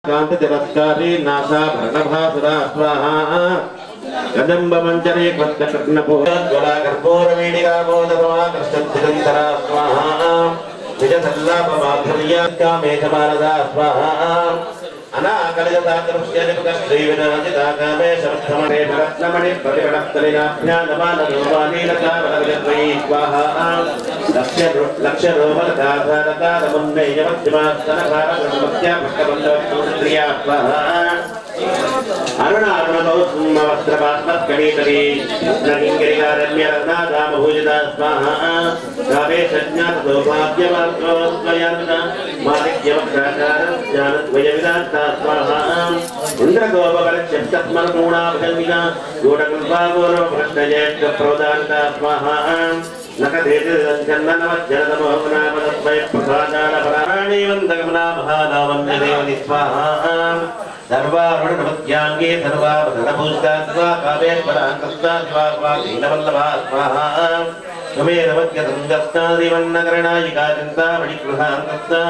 Kant तिरस्कारी NASA भरणभासुरा स्वाहा कदंब मंजरे क्वत्त कृष्णपूर ज्वला कर्पूर वीणिका मोदमा कृष्णचिरंतरा स्वाहा विजयसल्लाभ माधुर्या कामेशमानदा स्वाहा अनाकलजता कृष्यनिपक श्रीविनाजिता कामे समर्थमणे रत्नमणि परिगणस्तलिनाभ्या नमानरूपानीलता वरविजत्वयी स्वाहा लक्ष्य रोमलताधारता रमुन्नयमध्यमास्तनभारतमत्या पुष्टबन्धवत्पुत्र्या स्वाहा अरुणारुणवस्त्रपात्मत्कणीतरी कृष्णकिङ्करिकारण्यरत्नादामभूजिता स्वाहा कामे सज्ञातसौभाग्यमात्मवस्त्वयर्न मालिक्यवक्राचारज्ञानद्वयविदात्ता स्वाहा इन्द्रगोपकलक्षप्तस्मरपूर्णाभजन्विना गूढकृपागौरवभ्रष्टज्येष्ठप्रवदान्ता स्वाहा नकधेतिर्जन्मनमज्जनतमोहनामदत्वयप्रभाजालपराणी वन्दगमनामहानामन्यदेवनि स्वाहा सर्वारुणनमत्यांगे सर्वाभरणभूषिता स्वा कामेश्वराङ्कस्ता स्वा स्वाधीनवल्लभा स्वाहा सुमेरवद्यसंगस्तादिवन्नकरणायिका चिन्तामणिगृहाङ्कस्ता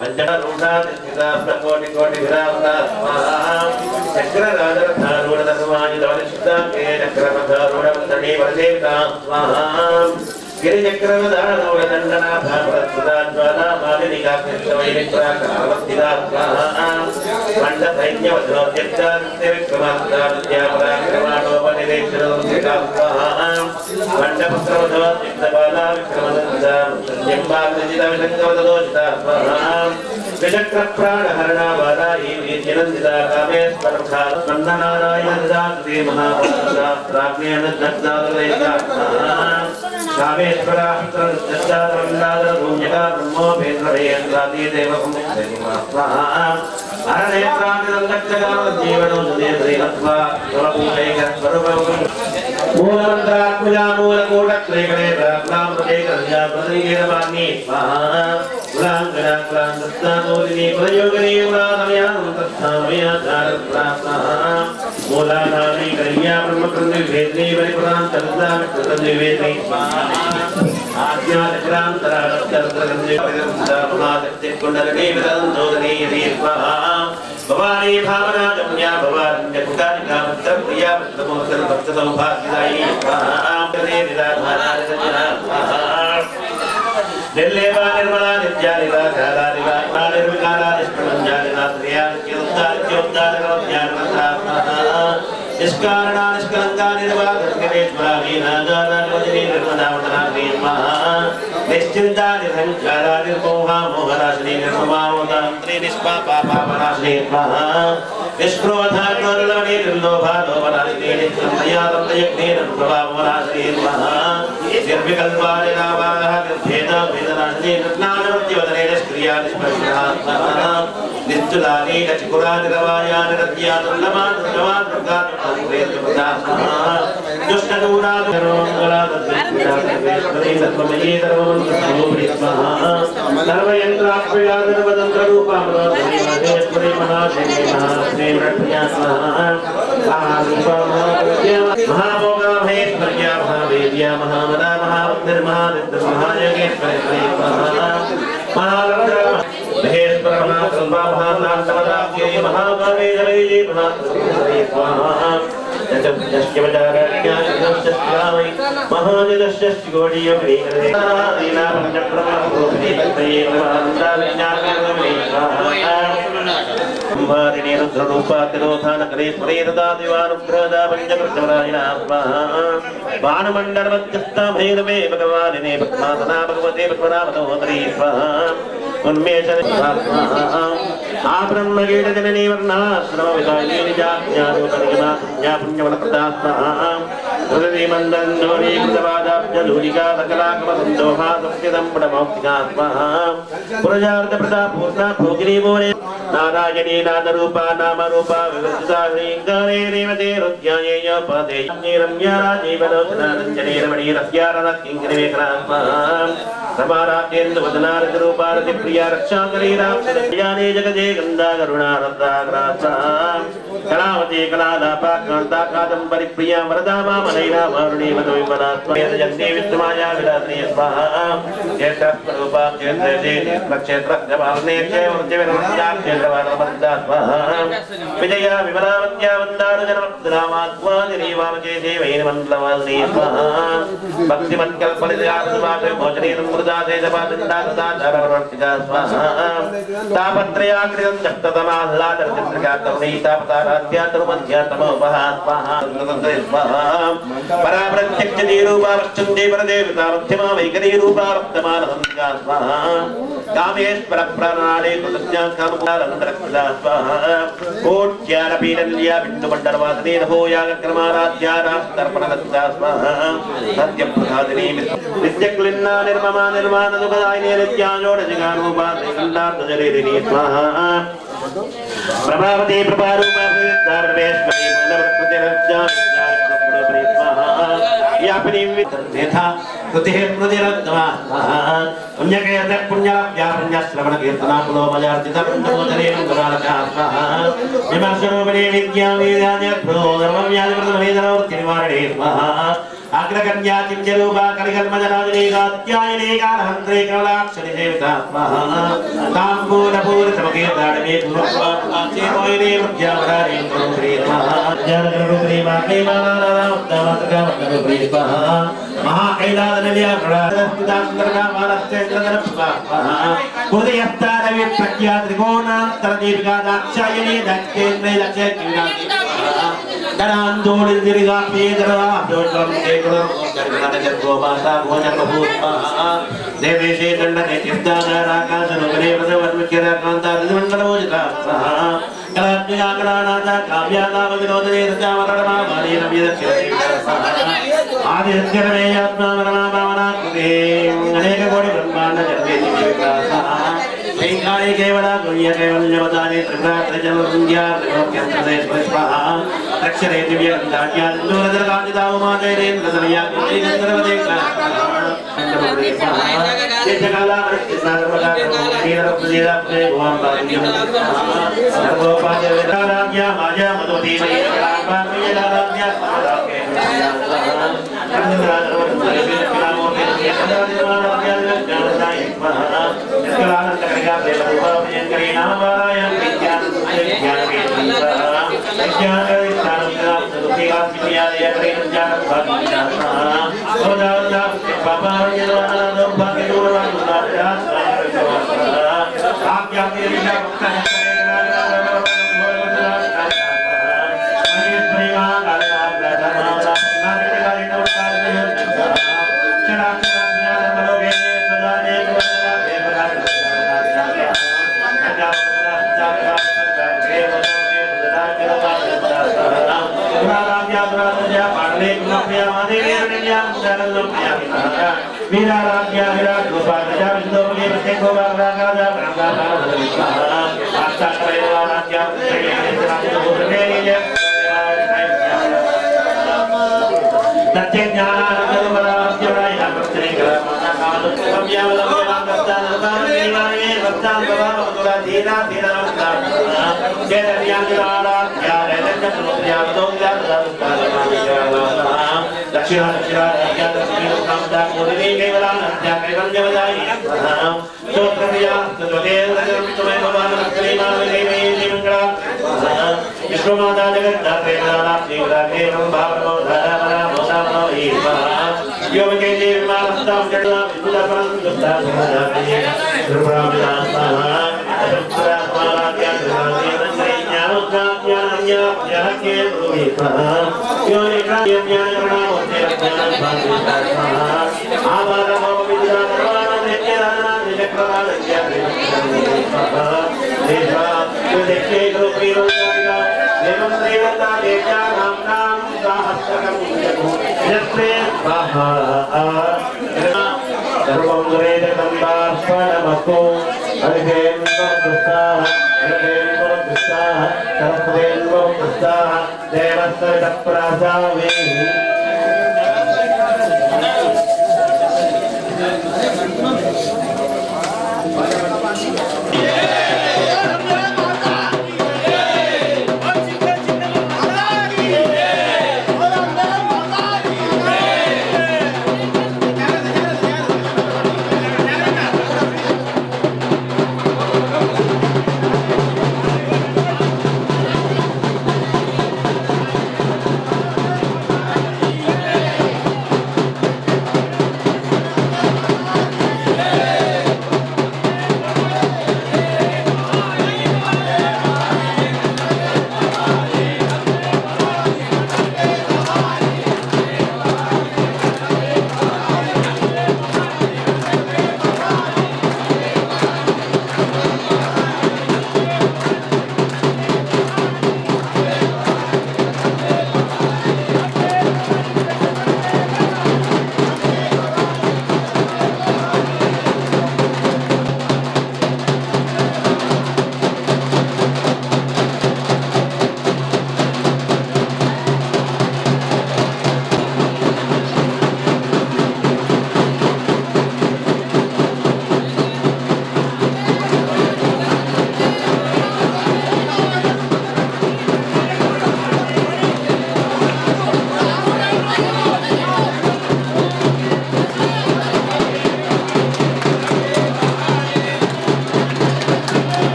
पञ्चरूढा तिष्ठिता प्रकोटिकोटिभिरावता स्वाहा चक्रराजरथारूढधर्मायुधवनिष्ठा के चक्रपथारूढवन्दने वरदेवता स्वाहा गिरिचक्रवदारूढदण्डनाथा परस्पदा ज्वाला मालिनिका कृष्णवैरित्राकारावस्थिता स्वाहा मण्डसैन्यवज्रोद्यक्ता नित्यविक्रमास्ता विद्यापराक्रमाणोपनिरेक्षणोऽन्विता स्वाहा मण्डपुत्रवधोद्यक्तबाला विक्रमनन्दा जम्बाकृजितविशङ्कवदलोचिता स्वाहा विचक्रप्राणहरणा वादायी वीर्यनन्दिता कामेश्वरथा स्कन्दनारायणदा कृते महापुरुषास्त्राग्नेन दग्धादुरैका स्वाहा कामेश्वरास्त्रदग्धादवल्लादभूम्यका ब्रह्मोपेन्द्रभेन्द्रादि देवमुक्तैमा स्वाहा अरणेत्राग्निदग्धकामजीवनो सुदेवदेवत्वा स्वपूजैकस्वरूपम् मूलमन्त्रात्मजा मूलकूटत्रैकणे प्राप्तामृतेकर्या प्रदीयमानी स्वाहा कुलाङ्गना कुलाङ्गस्तामूलिनी प्रयोगिनी कुलानमयान्तस्थामयाचारप्राप्ताः मूलानानि कर्या ब्रह्मकृन्निवेद्नी परिपुरान्तर्दामिकृतनिवेद्नी स्वाहा आज्ञाचक्रान्तरालक्ष्यर्त्रगन्धिपरिदन्तामहाशक्तिकुण्डलिनी विदन्तोदनी यदि स्वाहा भवानी भावना गम्या भवान्यकुकारिका पुत्रप्रिया पुत्रमोत्तरभक्तसौभाग्यदायी स्वाहा प्रदेविदाधाराजना स्वाहा निर्लेपा निर्मला नित्यानिका कालानिका निर्विकारा निष्प्रमञ्जानिका श्रियानित्योद्धारित्योद्धारकवज्ञानकर्ता स्वाहा निष्कारणा निष्कलङ्का निर्वाहकर्गणेश्वरा वीणागारा निर्वचनी निर्मदावतनाग्ने स्वाहा निश्चिन्ता निर्हङ्कारा निर्मोहा मोहनाशिनी निर्ममावतान्त्री निष्पापा पापनाशिनी स्वाहा निष्क्रोधा क्रोधलवनी निर्लोभा लोभनाशिनी निष्कर्मया तप्तयज्ञे निर्प्रभावनाशिनी स्वाहा निर्विकल्पा निरावारः निर्भेदा भेदनाशिनी निर्ज्ञानवृत्तिवदने निष्क्रिया निष्परिग्रहा स्वाहा निश्चलानी नचिकुरा निरवाया निरद्या दुर्लभा दुर्लभा दुर्गा दुर्गा स्वाहा दुष्टदूरा दुरोंगला दुर्गा सर्वेश्वरी सर्वमयी सर्वमंत्री स्वाहा सर्वयंत्रात्मया सर्वतंत्ररूपा महेश्वरी महादेवी महालक्ष्मी रत्या स्वाहा महारूपा महाभोगा महेश्वर्या महावेद्या महामदा महावक्तिर्महादित्य महायोगेश्वरी स्वाहा महालक्ष्मी महेश्वर महाकल्पा महानाथवदाख्ये महाभावे जलये महात्रिपुरे स्वाहा जश्चवचारण्याशस्त्रामि महाजलश्चगोडीयप्रीकरे दीना पंचप्रमाभूषणे तये महान्दाविज्ञानकर्मणे स्वाहा कुम्भारिणी रुद्ररूपातिरोधानकरे स्मरे तदा दिवानुग्रहदा पञ्चकृष्णवरायिणा स्वाहा भानुमण्डलमध्यस्था भैरवे भगवानिने पद्मासना भगवते पद्मनाभतोदरी स्वाहा उन्मेषण स्वाहा आब्रह्मगीडजननी वर्णाश्रमविदायिनी निजाज्ञारूपनिगमा पुण्यवलप्रदा स्वाहा हृदयमन्दन्दोरी कृतवादाब्जलूलिका सकलाकमसन्दोहा सत्यदम्बडमौक्तिका स्वाहा पुरजार्धप्रदा पूर्णा भोगिनी मोरे नारायणी नादरूपा नामरूपा विवर्जिता श्रीङ्कारे रेवते रुद्यायेय पदे रम्या राजीवलोचना रञ्जने रमणी रस्यारदकिङ्करिवेकरा स्वाहा रमारात्येन्दुवदनारतिरूपा रतिप्रिया रक्षाकरी राक्षसयाने जगदे गन्धा करुणा रत्नाग्रा स्वाहा कलावती कलालापा कांता कादंबरी प्रिया वरदा मामनैना वारुणी वदविमनात्मयेन जन्ते विद्यमाया विलासने स्वाहा क्षेत्रस्वरूपा क्षेत्रजे क्षेत्रक्षेत्रज्ञवालनेक्षे वृद्धिविरमत्या क्षेत्रवालमन्दा स्वाहा विजया विमलावत्या वन्दानु जनमद्रामात्मानिरीवामके देवैर्मण्डलवालने स्वाहा भक्तिमत्कल्पनिर्यासुवापे भोजनेन मृदासे जपादण्डाददाचारवर्तिका स्वाहा तापत्रयाकृतं जप्ततमाह्लादरचित्रिका तरुणीतापताराध्यातरुमध्यातमोपहा स्वाहा स्वाहा पराप्रत्यक्षदीरूपा वक्षन्ते परदेवता मध्यमा वैकरीरूपा वर्तमानहंसिका स्वाहा कामेश्वरप्रणाळे कृतज्ञाकामकालन्तरक्षदा स्वाहा कोट्यारपीडल्या बिन्दुमण्डलवासने नभोयागक्रमाराध्यारास्तर्पणदत्ता स्वाहा सत्यप्रसादिनी नित्यक्लिन्ना निर्ममा निर्माणदुःखदायिनी नित्याजोडजिगारूपा श्रीकण्ठार्थजलेरिणी स्वाहा प्रभावती प्रभारूपा सर्वेश्वरी मूलवृत्तिरज्जा यापिनी विद्यथा कृतिः प्रतिरत्वा पुण्यकेत पुण्यलभ्या पुण्यश्रवण कीर्तना पुलोमयार्जितं नमोदरेण गुणालका स्वाहा विमर्शरूपिणी विद्या वेदान्यत्रो धर्मव्याधिप्रतमेदनवृत्तिनिवारणे स्वाहा अग्रकन्या चिञ्जरूपा कलिकल्मजराजने गात्यायने कालहन्त्रे कमलाक्षरि सेविता स्वाहा ताम्बूलपूरितमकीर्ताडमे गुरुस्वात्माचेमोयिने मध्यावधारे गुरुप्रिये स्वाहा ज्ञानगुरुप्रिये माकेमानानामत्तामातृकामत्तरुप्रिये स्वाहा महाकैलासनिलया प्रणादस्थितासुन्दरकामालश्चेन्द्रधरस्वा स्वाहा हृदयस्थानवे प्रज्ञा त्रिकोणान्तरदीपिका दाक्षायणे दक्षेन्द्रे दक्षेन्द्रिका दरान्दोलिर्दिरिगा पेदरा जोत्रं केकुलं कर्गणजर्गोपासा भोजनभूत्मः देवेशे दण्डने तीर्थाधाराकाशनुगने व्रतवर्मिक्यराकान्तादिमण्डलोजिता स्वाहा कलाज्ञाकलानाथा काव्यानामविनोदने रजामरणमा मानेन विदक्षिणा स्वाहा आदित्यरमेयात्मा मरणाभावनाकृते अनेककोटि ब्रह्माण्ड जन्मेति स्वाहा ऐङ्गाणि केवला गुह्य कैवल्यवदाने त्रिपुरात्रिजनसंध्या त्रिलोक्यन्तरे स्वाहा अक्षरे दिव्यगन्धाढ्या सिन्दूरदरकाञ्चितावमानैरेन्द्रसमया कुलैरन्दरवदेका देशकाला सर्वदा नीरप्रदेशे गोवाम्बादियं सर्वोपाद्य वेदाराज्ञा माया मधुती मयेलाराज्ञा समादाके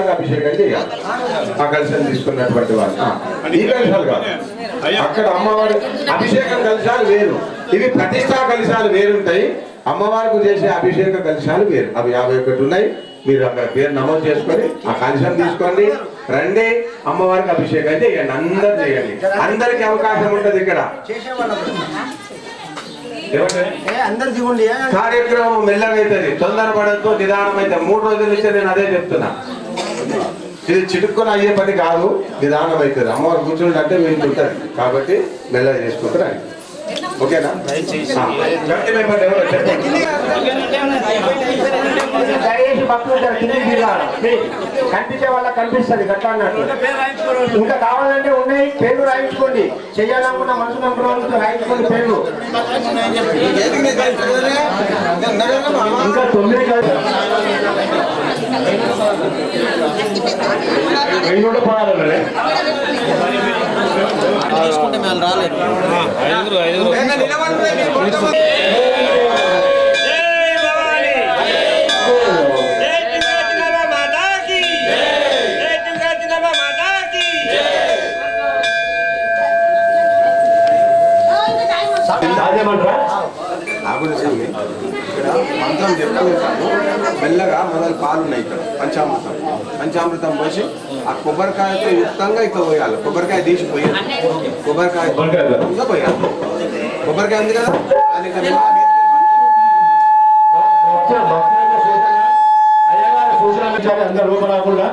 అమ్మవారికి అభిషేకం చేయాలి. ఆ కలశం తీసుకున్నటువంటి వాళ్ళు ఈ కలశాలు కాదు, అక్కడ అమ్మవారి అభిషేకం కలశాలు వేరు, ఇవి ప్రతిష్టా కలశాలు వేరుంటాయి. అమ్మవారికి చేసే అభిషేక కలశాలు వేరు. అవి 51 ఉన్నాయి. మీరు అక్కడ పేరు నమోదు చేసుకొని ఆ కలశం తీసుకోండి, రండి, అమ్మవారికి అభిషేకం చేయండి. అందరు చేయండి, అందరికి అవకాశం ఉంటుంది ఇక్కడ. కార్యక్రమం మెల్లగా అవుతుంది, తొందరపడద్దు, నిదానం అయితే 3 రోజుల నుంచి నేను అదే చెప్తున్నా. ఇది చిటుక్కుని అయ్యే పని కాదు, నిదానం అవుతుంది. అమ్మవారు కూర్చుంటే అంటే మీకు ఉంటుంది కాబట్టి మెల్లగా చేసుకుంటారు. ఓకేనా? దయచేసి భక్తులు కనిపించే వాళ్ళ కనిపిస్తుంది గట్లా అన్నట్టు. ఇంకా కావాలంటే ఉన్నాయి, పేర్లు రాయించుకోండి. చెయ్యాలనుకున్న మనసు నమ్ముకున్న వాళ్ళతో రాయించుకోండి పేర్లు. ఇంకా 9 కాదు, 5 కూడా పోవాలి. తీసుకుంటే మేము రాలేదు. మంత్రం చెప్తాను, మెల్లగా మొదలు పాలు ఉన్నాయి ఇక్కడ. పంచామృతం పోసి ఆ కొబ్బరికాయతో యుక్తంగా ఇక్కడ పోయాలి. కొబ్బరికాయ తీసి పోయాలి, కొబ్బరికాయ ఇంకా పోయాలి. కొబ్బరికాయ ఉంది కదా అది అందరూ లోపల రాకుండా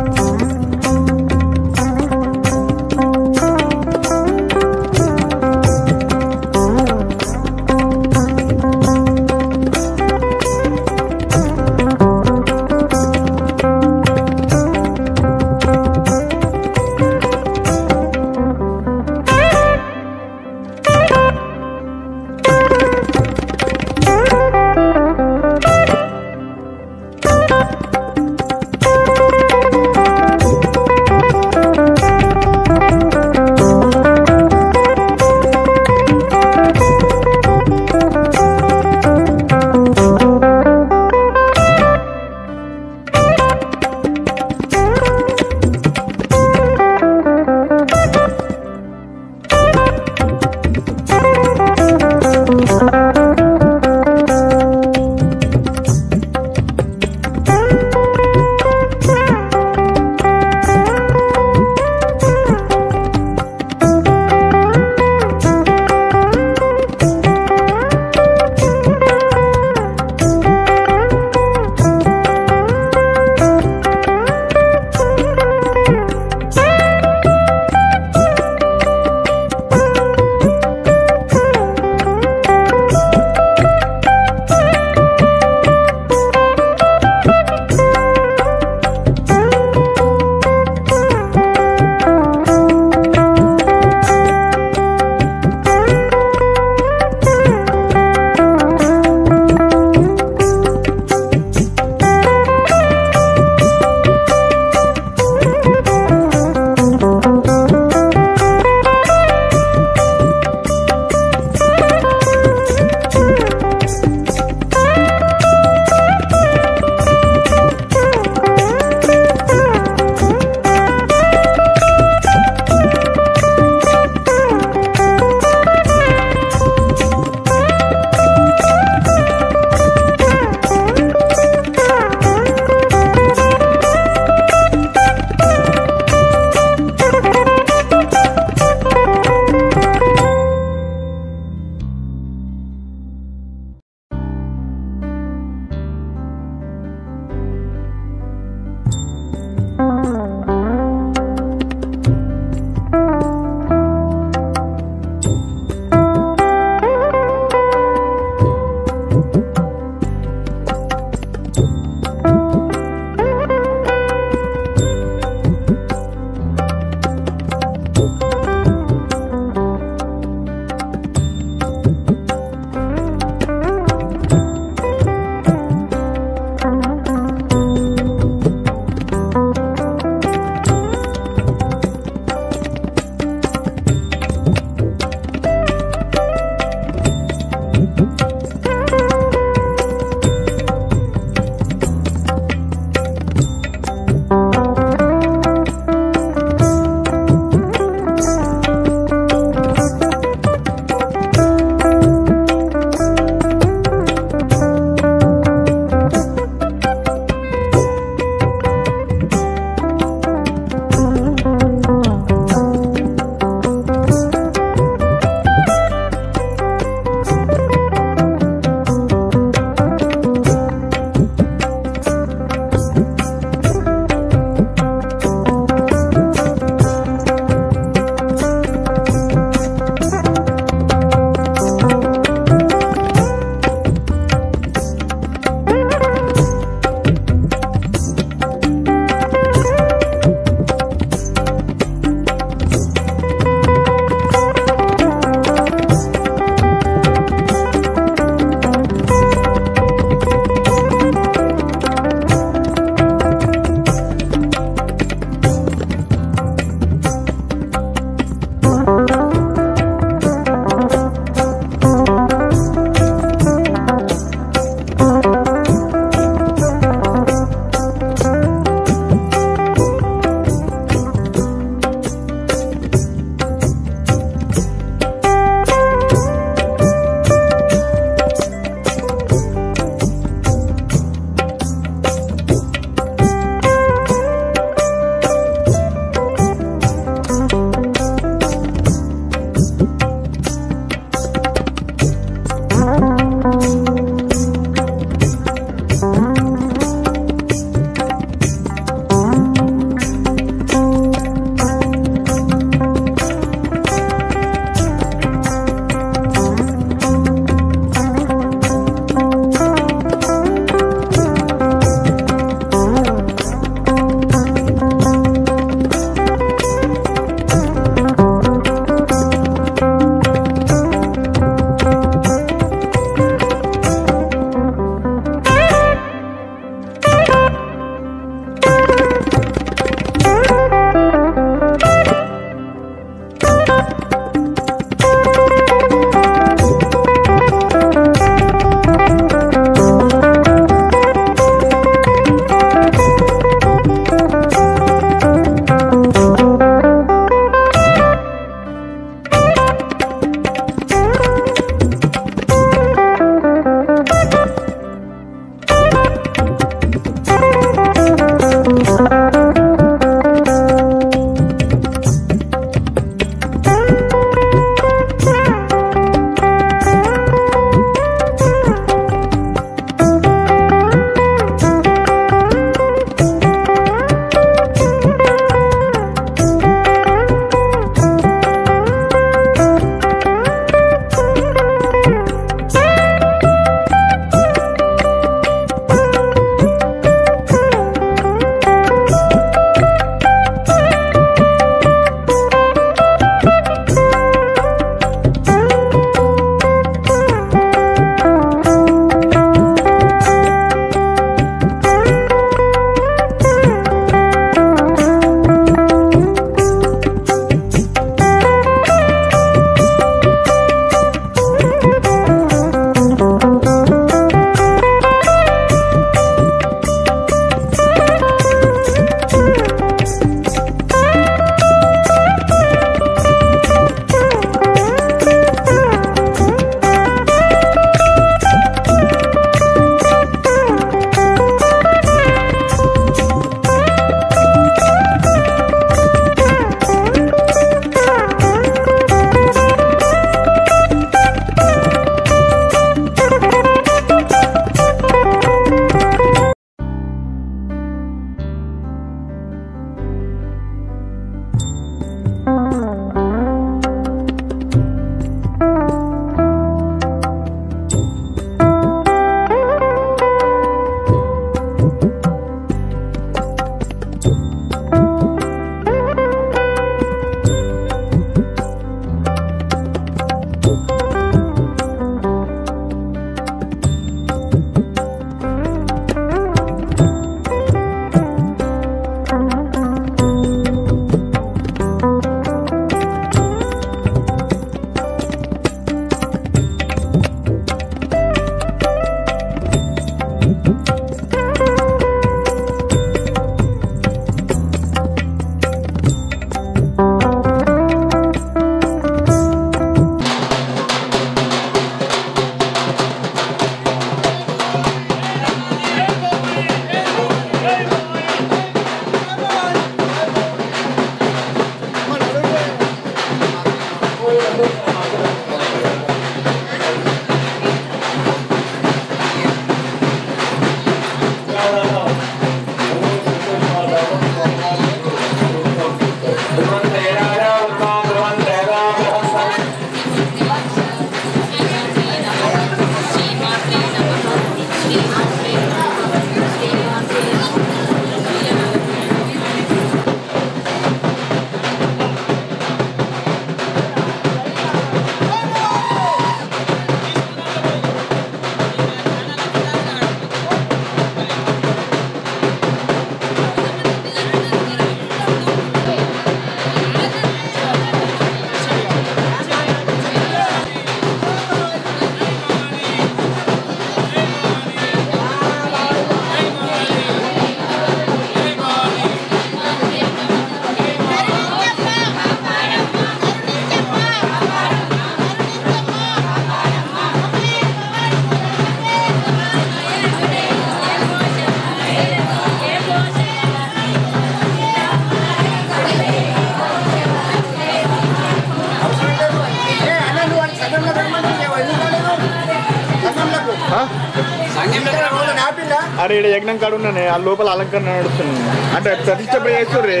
అరే ఇక్కడ యజ్ఞం కాడు ఉన్నానే ఆ లోపల అలంకరణ నడుస్తుంది అంటే ప్రతిష్టపై చేస్తుర్రే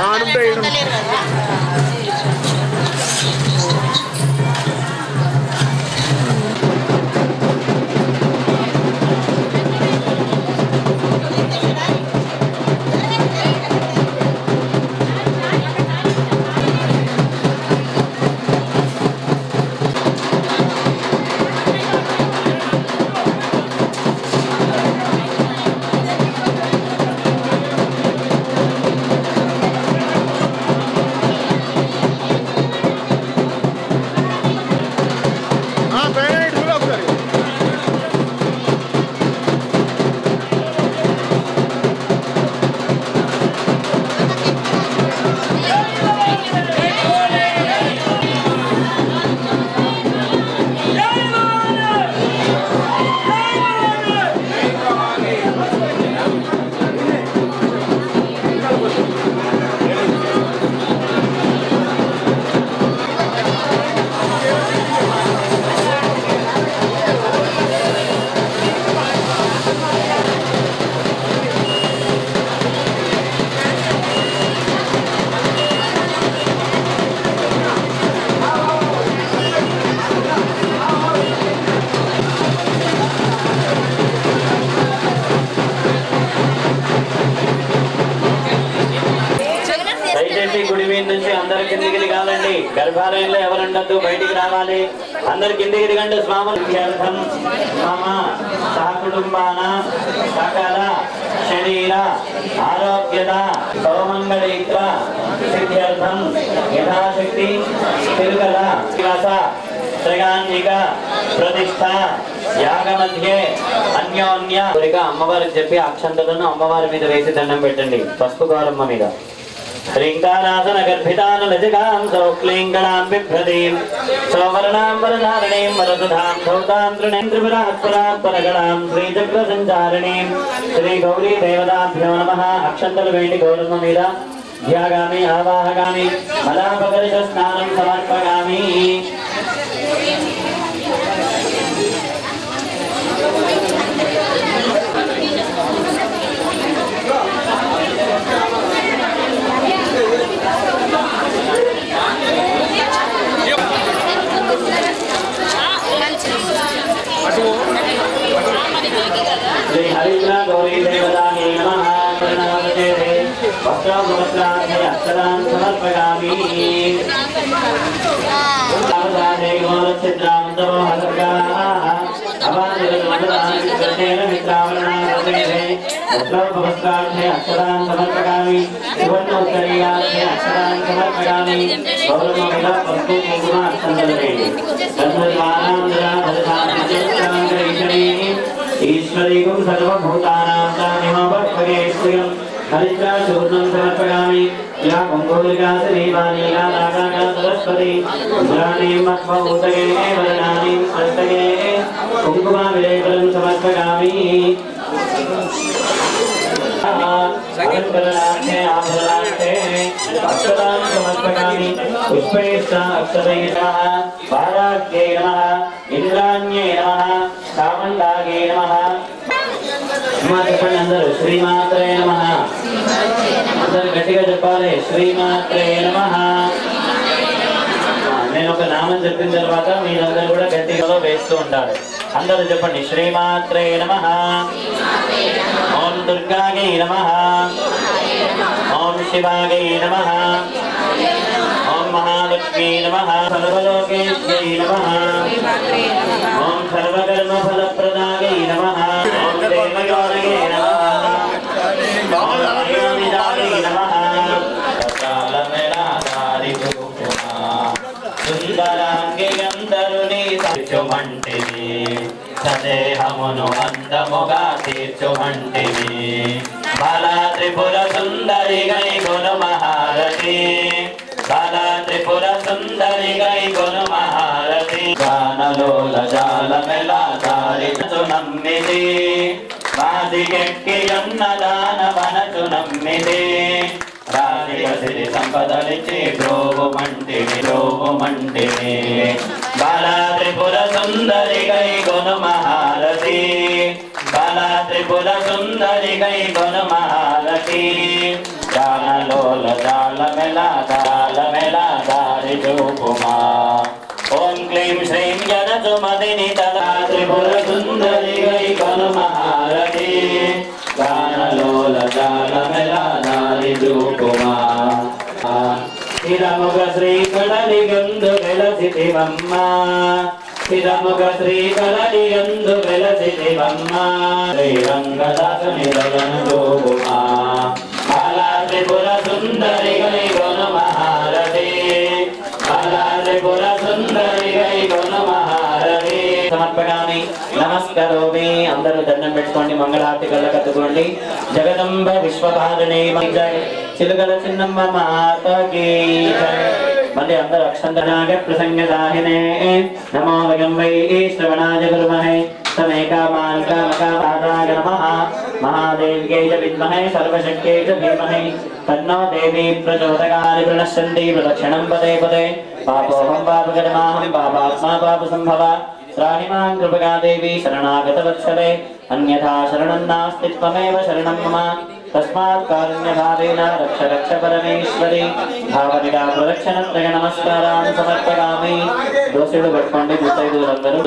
ఆడుంటే కిందికి దిగాలండి. గర్భాలయంలో ఎవరుండద్దు, బయటికి రావాలి. అందరు కిందికి దిగండి. స్వాములు మమ సహకుటుంబాన సకల శరీర ఆరోగ్యత సౌమంగళీత్వ సిద్ధ్యర్థం యథాశక్తి తిరుగల విలాస త్రయాన్నిక ప్రతిష్ట యాగ మధ్యే అన్యోన్య అమ్మవారికి చెప్పి అక్షంతలను అమ్మవారి మీద వేసి దండం పెట్టండి. పసుపు గౌరమ్మ మీద ह्रीङ्कारासन गर्भितान लजगां सौक्लीङ्गणां बिभ्रतीं सौवर्णां वरधारणीं वरदधां धौतां तृणीं त्रिपुरात्परां परगणां श्रीचक्रसञ्चारिणीं श्रीगौरी देवताभ्यो नमः. अक्षन्तल वेण्डि गौरम्म मीद ध्यागामि आवाहगामि मलापकर्ष स्नानं समर्पयामि. श्री हरिद्रा गौरी देवतायै नमः. प्रणामते वस्त्राभवस्त्रार्थे अक्षरां समर्पयामि. सावधाने गौरचित्रामन्तरो हसर्गाः अवादिरमन्दान् मित्रावरणावते वस्त्राभवस्त्रार्थे अक्षरां समर्पयामि. सुवर्णोत्तरीयार्थे अक्षरां समर्पयामि. गौरममिद वस्तु कुङ्कुम अक्षन्तलेन तन्मद्वानां ददाधरधामचेत्राङ्गरीषणीः ईश्वरीगुं सर्वभूतानां तानिमवर्पगेश्वयं हरिद्रा चूर्णं समर्पयामि. या कुङ्कुलिका श्रीवाणीका नागाका सरस्वती इंद्राणीं मह्मभूतये वरदानीं हस्तये कुङ्कुमाविलेपनं समर्पयामि. अलंकरणार्थे आभरणार्थे अक्षरान् समर्पयामि पुष्पैश्चाक्षरैः नमः पाराग्ये नमः इंद्राण्ये नमः कामण्डागे नमः చెప్పండి అందరూ శ్రీమాత్రే నమః అందరూ గట్టిగా చెప్పాలి శ్రీమాత్రే నమః నేను ఒక నామం చెప్పిన తర్వాత మీరందరూ కూడా గట్టిగా వేస్తూ ఉంటారు అందరూ చెప్పండి శ్రీమాత్రే నమః ఓం దుర్గాగే నమః ఓం శివాగే నమః ఓం మహాలక్ష్మీ నమః సర్వలోకేశ్వరీ నమః ఓం సర్వకర్మ ఫలప్రదాగే నమః ఓం దేవయోనగే నమః ఓం అయోనిదాగే నమః కాలమేలాదారి సుందరాంగి అందరుని తీర్చుమంటివి సదేహమును అందముగా తీర్చుమంటివి బాలా త్రిపుర సుందరి గై గుణ మహారతి బాలా త్రిపుర సుందరి గై గుణ మహారతి గానలోల జాలమెలా దారిచు నమ్మిది వాదికెక్కి అన్నదాన వనచు నమ్మిది రాజి సంపదలిచి ద్రోవమంటివి బాలా త్రిపుర సుందరి గై గుణ మహారతి బాలా త్రిపుర సుందరి గై గుణ మహారతి జానలోల జాలమెలా దారి చూపుమా ఓం క్లీం శ్రీం జనసు మదిని తదా త్రిపుర సుందరి గై గుణ మహారతి గానలోల జాలమెలా దారి చూపుమా స్థిరముగ శ్రీకళలిగందు వెలసితివమ్మ స్థిరముగ శ్రీకళలిగందు వెలసితివమ్మ శ్రీరంగదాసుని రగను చూపుమా బాలా త్రిపుర సుందరి గై గుణ మహారతి బాలా త్రిపుర సుందరి గై గుణ మహారతి సమర్పయామి నమస్కరోమి అందరూ దండం పెట్టుకోండి మంగళారతి కళ్ళకత్తుకోండి జగదంబ విశ్వపాలనే జై చిలుకల చిన్నమ్మ మాతకి జై మళ్ళీ అందరూ అక్షంతనాగ ప్రసంగదాహినే నమో వయం వై శ్రవణాయ గురుమహే तमेकामानकामकापादाय नमः महादेव्यै च विद्महे सर्वशक्त्यै च धीमहि तन्नो देवी प्रचोदयात् प्रणश्यन्ति प्रदक्षिणं पदे पदे पापोऽहं पापकर्माहं पापात्मा पापसम्भवा त्राहि मां कृपया देवी शरणागतवत्सले अन्यथा शरणं नास्ति त्वमेव शरणं मम तस्मात् कारुण्यभावेन रक्ष रक्ष परमेश्वरी भावनिका प्रदक्षिणत्रय नमस्कारान् समर्पयामि దోసుడు పెట్టుకోండి ముత్తైదులందరూ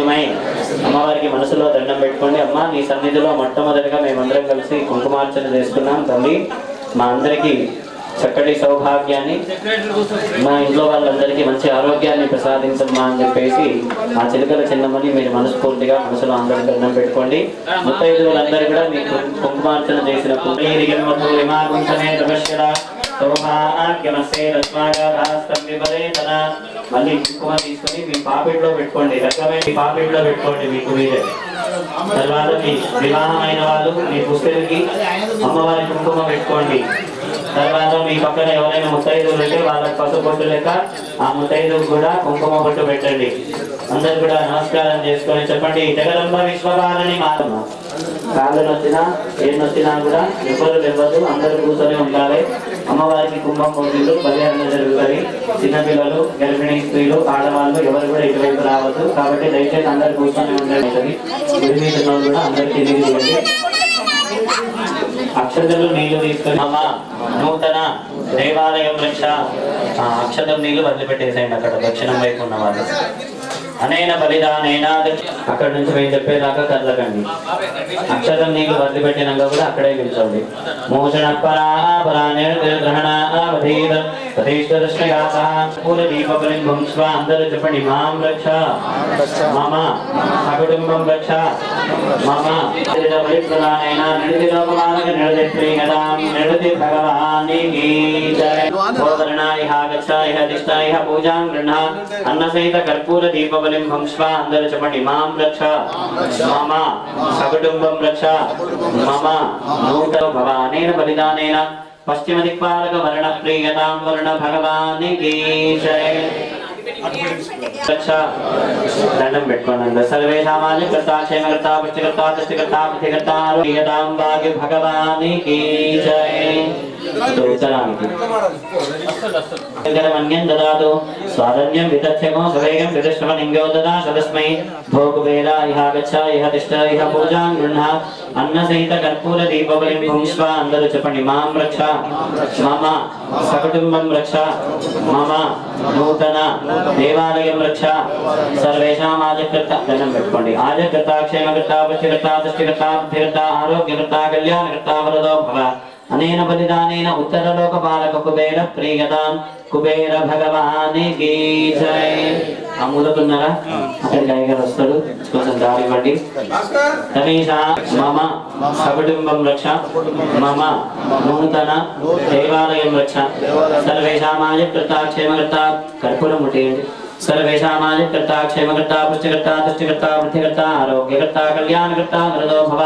అమ్మవారికి మనసులో దండం పెట్టుకోండి అమ్మ నీ సన్నిధిలో మొట్టమొదటిగా మేమందరం కలిసి కుంకుమార్చన చేసుకున్నాం తల్లి మా అందరికీ చక్కటి సౌభాగ్యాన్ని మా ఇంట్లో వాళ్ళందరికీ మంచి ఆరోగ్యాన్ని ప్రసాదించమ్మా అని చెప్పేసి ఆ చిలుకల చిన్నమ్మని మీరు మనస్ఫూర్తిగా మనసులో అందరూ దండం పెట్టుకోండి ముత్తైదులందరూ కూడా మీకు కుంకుమార్చన చేసినప్పుడు మళ్ళీ కుంకుమ తీసుకొని మీ పాపిట్లో పెట్టుకోండి రకమైన పాపిట్లో పెట్టుకోండి మీకు మీరే తర్వాత మీ వివాహమైన వాళ్ళు మీ పుస్తకానికి అమ్మవారి కుంకుమ పెట్టుకోండి తర్వాత మీ పక్కన ఎవరైనా ముత్తైదులు ఉంటే వాళ్ళకి పసుపు బొట్టు లేక ఆ ముత్తైదుకు కూడా కుంకుమ బొట్టు పెట్టండి అందరు కూడా నమస్కారం చేసుకొని చెప్పండి జగదంబ విశ్వపాలని మాతమ్మ కాళ్ళు నొచ్చినా ఏం నొచ్చినా కూడా ఎవరు ఇవ్వదు అందరూ కూర్చొని ఉండాలి అమ్మవారికి కుంభం పోటీలు బలిహరణ జరుగుతాయి చిన్నపిల్లలు గర్భిణీ స్త్రీలు ఆడవాళ్ళు ఎవరు కూడా ఇటువైపు రావద్దు కాబట్టి దయచేసి అందరు కూర్చొని ఉండాలి గురి మీద కూడా అందరికీ తిరిగి అక్షతలు నీళ్లు తీసుకొని అమ్మ నూతన దేవాలయం రక్ష అక్షతం నీళ్లు వదిలిపెట్టేసేయండి అక్కడ దక్షిణం వైపు ఉన్న వాళ్ళు అనేన బలిదానేనా అక్కడ నుంచి మేము చెప్పేదాకా కదలకండి అక్షతం నీళ్లు వదిలిపెట్టినాక కూడా అక్కడే నిల్చోండి మోషణ అందరూ చెప్పండి మాం రక్ష మమ సకుటుంబం రక్ష మమ బలిప్రదానైనా నిడతి లోకమానక నిడతి శ్రీగదాం నిడతి భగవానికి జయ సోదరణ ఇహ గచ్చ ఇహ దిష్ట ఇహ పూజాం గృహ అన్నసహిత కర్పూర దీపబలిం భంక్ష్వ అందరూ చెప్పండి మాం రక్ష మమ సకుటుంబం రక్ష మమ నూతన భవానేన బలిదానేన పశ్చిమ దిక్పాలక వర్ణ ప్రియతాం వర్ణ భగవానికి జయ దండం పెట్టుకోండి. సర్వేషామాన్య కర్త క్షేమకర్త పుష్టికర్త తుష్టికర్త బుద్ధికర్త ఆరోగ్యకర్తాం భాగ్య భగవానికి జై. ఉత్తరానికి మన్యం దదాతు స్వాధన్యం వితథ్యమో సవేగం విదశ్రవలింగో దదాశ తస్మై భో కుబేర ఇహ గచ్చ ఇహ తిష్ట ఇహ పూజాం గృహ్ణాత్ అన్నసహిత కర్పూర దీపవలిం భుంక్ష్వ. అందరూ చెప్పండి. మాం రక్ష మమ సకుటుంబం రక్ష మమ నూతన దేవాలయం రక్ష సర్వేషాం ఆజకర్త. దండం పెట్టుకోండి. ఆజకర్త క్షేమకర్త పుష్టికర్త తుష్టికర్త బుద్ధికర్త ఆరోగ్యకర్త కళ్యాణకర్త వరదో భవ. అనేన బలిదానేన ఉత్తరలోక బాలక కుబేర ప్రియదాం కుబేర భగవానికి జై. ఆ మూలకున్నారా? అక్కడికి అయ్యగారు వస్తాడు, కొంచెం దారి ఇవ్వండి. రమేష మమ సకుటుంబం రక్ష మమ నూతన దేవాలయం రక్ష సర్వేషామాజకర్త క్షేమకర్త. కర్పూరం ముట్టేయండి. సర్వేషామాజకర్త క్షేమకర్త పుష్టికర్త తుష్టికర్త బుద్ధికర్త ఆరోగ్యకర్త కళ్యాణకర్త వరదో భవ.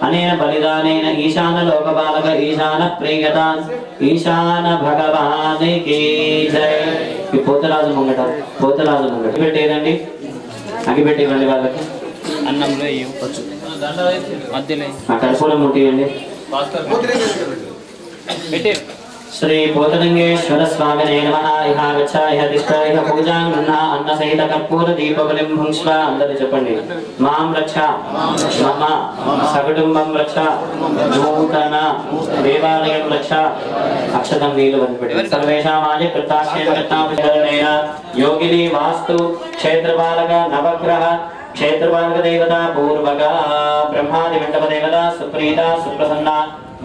అనేన బలిదానేన ఈశాన లోకపాలక ఈశాన ప్రియదాన్ ఈశాన భగవానికి జై. ఈ పోతరాజు ముంగట పెట్టేదండి. అగిపెట్టి ఇవ్వండి వాళ్ళకి. అన్నంలో మధ్యలో కర్పూరం ముట్టియండి. శ్రీ పోతలింగేశ్వర స్వామినే నమః. ఇహ గచ్చ ఇహ తిష్ట ఇహ పూజాం గృహ్ణా అన్న సహిత కర్పూర దీపబలిం భుంక్ష్వ. అందరూ చెప్పండి. మాం రక్ష మమ సకుటుంబం రక్ష నూతన దేవాలయం రక్ష. అక్షతం నీళ్ళు వదిలిపెట్టి. సర్వేషామాజ కృతాక్షేమకర్తాభిషేణ యోగిని వాస్తు క్షేత్రపాలక నవగ్రహ క్షేత్రపాలక దేవత పూర్వక బ్రహ్మాది మండప దేవత సుప్రీత సుప్రసన్న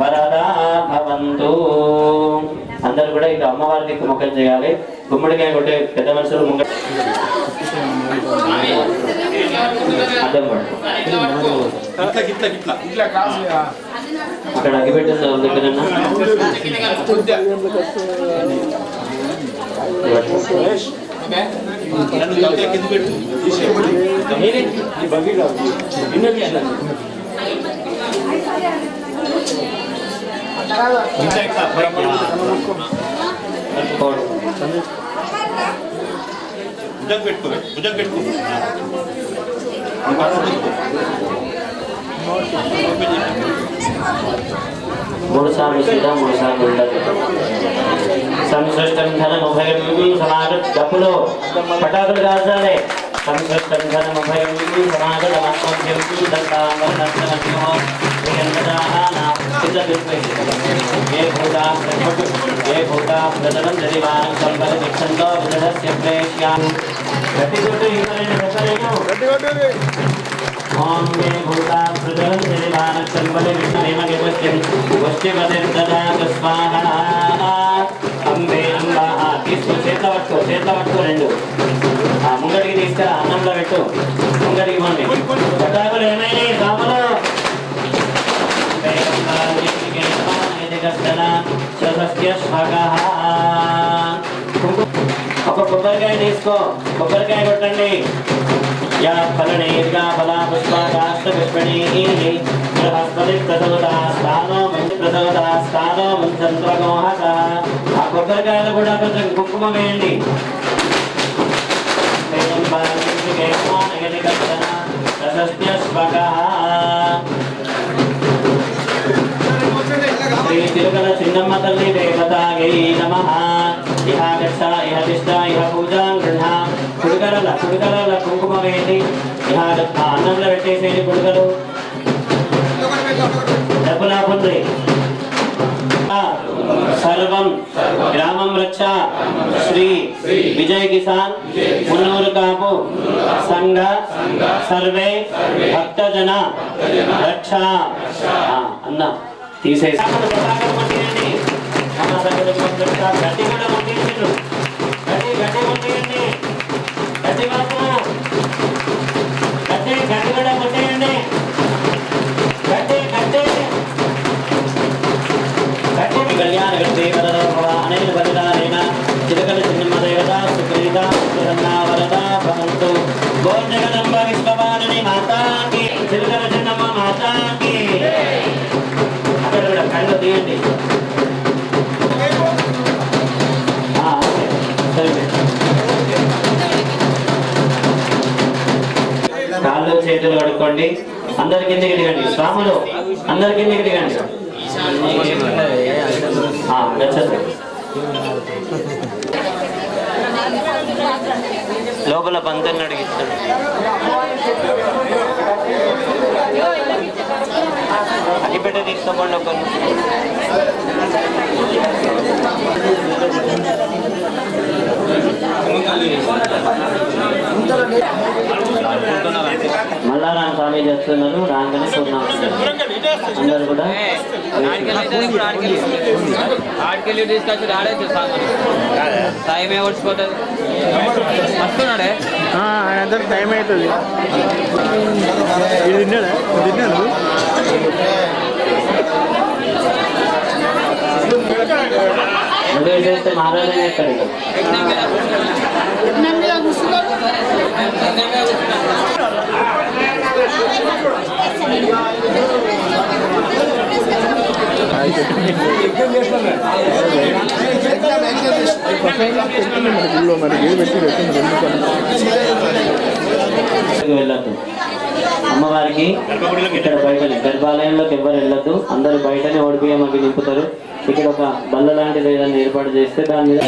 వరదా భవంతు. అందరూ కూడా ఇక అమ్మవారికి మొక్కలు చేయాలి. గుమ్మడికాయ కొట్టే పెద్ద మనుషులు ముంగ అడ్డం పడు. అక్కడ అగిపెట్టిందా దగ్గరన్నా మూడు సార్లు సీదా మూడు సార్లు ఉండదు. సంసృష్టం ధనముభయం సమాగత్. డబ్బులో పటాకులు కాల్చాలి. సంసృష్టం ధనముభయం సమాగత్ ఆత్మభ్యం దంతామో ఏ భూతా ప్రజలం జరివానం సంపద విక్షంతో విదధస్య ప్రేష్యాం. ఓం మే భూతా ప్రజలం జరివానం సంపద విక్షమేమగే వశ్యవదెంతదా స్వాహా. అంబే అంబా తీసుకో. చేతిలో పట్టుకో రెండు. ముంగడికి తీసుకురా. అన్నంలో పెట్టు. ముంగడికి ఇవ్వండి. పటాకులు ఏమైనాయి రాములు? ఒక కొబ్బరికాయ తీసుకో. కొబ్బరికాయ కొట్టండి. యా ఫలనేర్గా ఫలా పుష్పాకాష్ట పుష్పణీ బృహస్పతి ప్రసవతాస్థానో మంత్రమోహక. ఆ కొబ్బరికాయలు కూడా కొంచెం కుంకుమ వేయండి. శ్రీ తిరుమల చిన్నమ్మ తల్లి దేవతాయై నమః. ఇహ గచ్చ ఇహ తిష్ట ఇహ పూజాం గృహ్ణా. కుడికల కుంకుమ వేయండి. ఇహ అన్నంలో పెట్టేసేయండి కుడికలు. డబ్బులా పొంది సర్వం గ్రామం రక్ష శ్రీ విజయ్ కిసాన్ మున్నూరు కాపు సంఘ సర్వే భక్తజన రక్ష. అన్న తీసేసి గట్టి కూడా పంపించండు. గట్టి పంపించండి. గట్టి బాబు గట్టి కూడా కొట్టేయండి. గట్టి కళ్యాణ అనేక బలిదానైన చిలకల చిన్నమ్మ దేవత సుప్రీత వరద భవంతు. గోర్ జగదంబ విశ్వవారిణి మాతాకి చిలకల చిన్నమ్మ మాతాకి. అక్కడ కూడా కళ్ళు తీయండి. కాళ్ళు చేతులు కడుక్కోండి. అందరి కిందకి దిగండి. స్వాములు అందరి కిందకి దిగండి. లోపల పంతుల్ని అడిగిస్తాడు. అగ్గిపెట్ట తీసుకోండి ఒకరు. మల్లారామ స్వామి చేస్తున్నారు. రాగానే చూద్దాం అందరు కూడా. ఆడికెళ్ళి తీసుకొచ్చి రాడైతే టైం ఏమొచ్చిపోతుంది. వస్తున్నాడే ఆయన టైం అవుతుంది. ఇది తిన్నాడా? తిన్నాడు. నువ్వు చేస్తే మహారాజా చేస్తాడు. వెళ్ళద్దు అమ్మవారికి. ఇక్కడ బయట గర్భాలయంలోకి ఎవరు వెళ్ళద్దు. అందరూ బయటనే ఓడిపోయామని నింపుతారు. ఇక్కడ ఒక బల్ల లాంటిది ఏదైనా ఏర్పాటు చేస్తే దాని మీద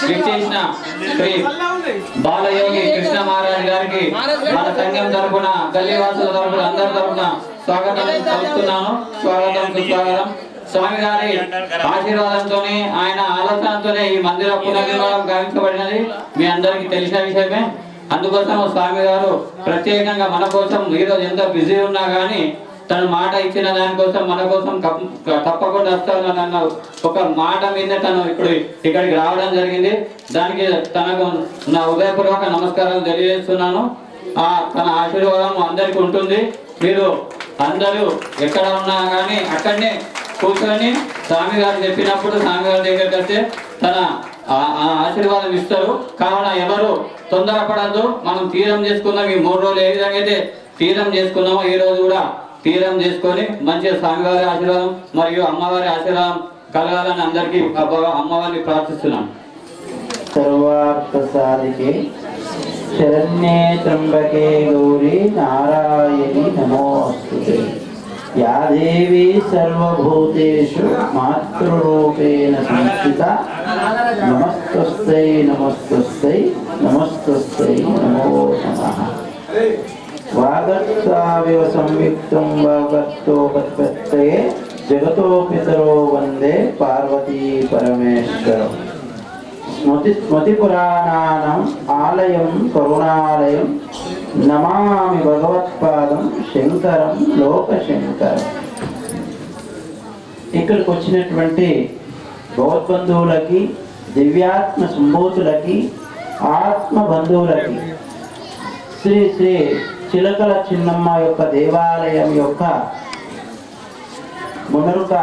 విచ్చేసిన శ్రీ బాలయోగి కృష్ణ మహారాజ్ గారికి మన సంఘం తరపున గల్లీవాసుల తరపున అందరి తరపున స్వాగతం పలుకుతున్నాను. స్వాగతం సుస్వాగతం. స్వామి గారి ఆశీర్వాదంతోనే ఆయన ఆలోచనతోనే ఈ మందిర పునర్నిర్మాణం గావించబడినది మీ అందరికీ తెలిసిన విషయమే. అందుకోసం స్వామి గారు ప్రత్యేకంగా మన కోసం ఈరోజు ఎంత బిజీ ఉన్నా కానీ తన మాట ఇచ్చిన దానికోసం మన కోసం తప్పకుండా వస్తానన్న ఒక మాట మీద తను ఇప్పుడు ఇక్కడికి రావడం జరిగింది. దానికి తనకు నా హృదయపూర్వక నమస్కారాలు తెలియజేస్తున్నాను. తన ఆశీర్వాదం అందరికీ ఉంటుంది. మీరు అందరూ ఎక్కడ ఉన్నా కానీ అక్కడనే కూర్చొని స్వామి గారు చెప్పినప్పుడు స్వామి గారి దగ్గరికి వస్తే తన ఆశీర్వాదం ఇస్తారు. కావున ఎవరు తొందరపడద్దు. మనం తీరం చేసుకుందాం. ఈ 3 రోజులు ఏ విధంగా అయితే తీరం చేసుకున్నామో ఈ రోజు కూడా తీరం చేసుకొని మంచిగా స్వామివారి ఆశీర్వాదం మరియు అమ్మవారి ఆశీర్వాదం కలగాలని అందరికీ అమ్మవారిని ప్రార్థిస్తున్నాం. सर्वार्थ साधिके शरण्ये त्र्यंबके गौरी नारायणी नमोस्तुते। या देवी सर्वभूतेषु मातृरूपेण संस्थिता नमस्तस्यै नमस्तस्यै नमस्तस्यै नमो नमः। वागर्ताविव संयुक्तं वागर्तोपत्पत्तये जगतो पितरो वन्दे पार्वती परमेश्वरम्। स्मृतिपुराणानाम् आलयं करुणालयं नमामि भगवत्पादं శంకరం లోకశంకరం। ఇక్కడికి వచ్చినటువంటి భగవద్బంధువులకి, దివ్యాత్మ సంభూతులకి, ఆత్మ బంధువులకి శ్రీ శ్రీ చిలకల చిన్నమ్మ యొక్క దేవాలయం యొక్క మునరుక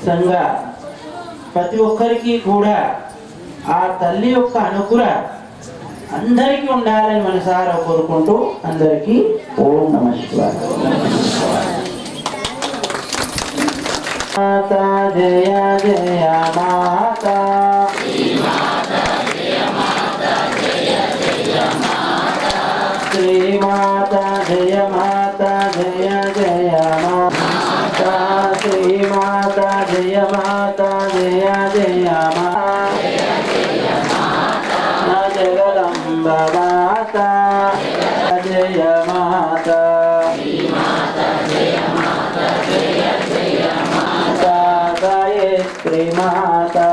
సంఘ ప్రతి ఒక్కరికి కూడా ఆ తల్లి యొక్క అనుగ్రహ అందరికీ ఉండాలని మనసారా కోరుకుంటూ అందరికీ ఓం నమః శివాయ। మాతా జయ జయ మాతా, శ్రీ మాతా జయ మాతా జయ జయ మాతా, శ్రీ మాతా జయ మాతా జయ జయ మాతా, జగదంబ మాతా జయ మాతా, గాయత్రి మాతా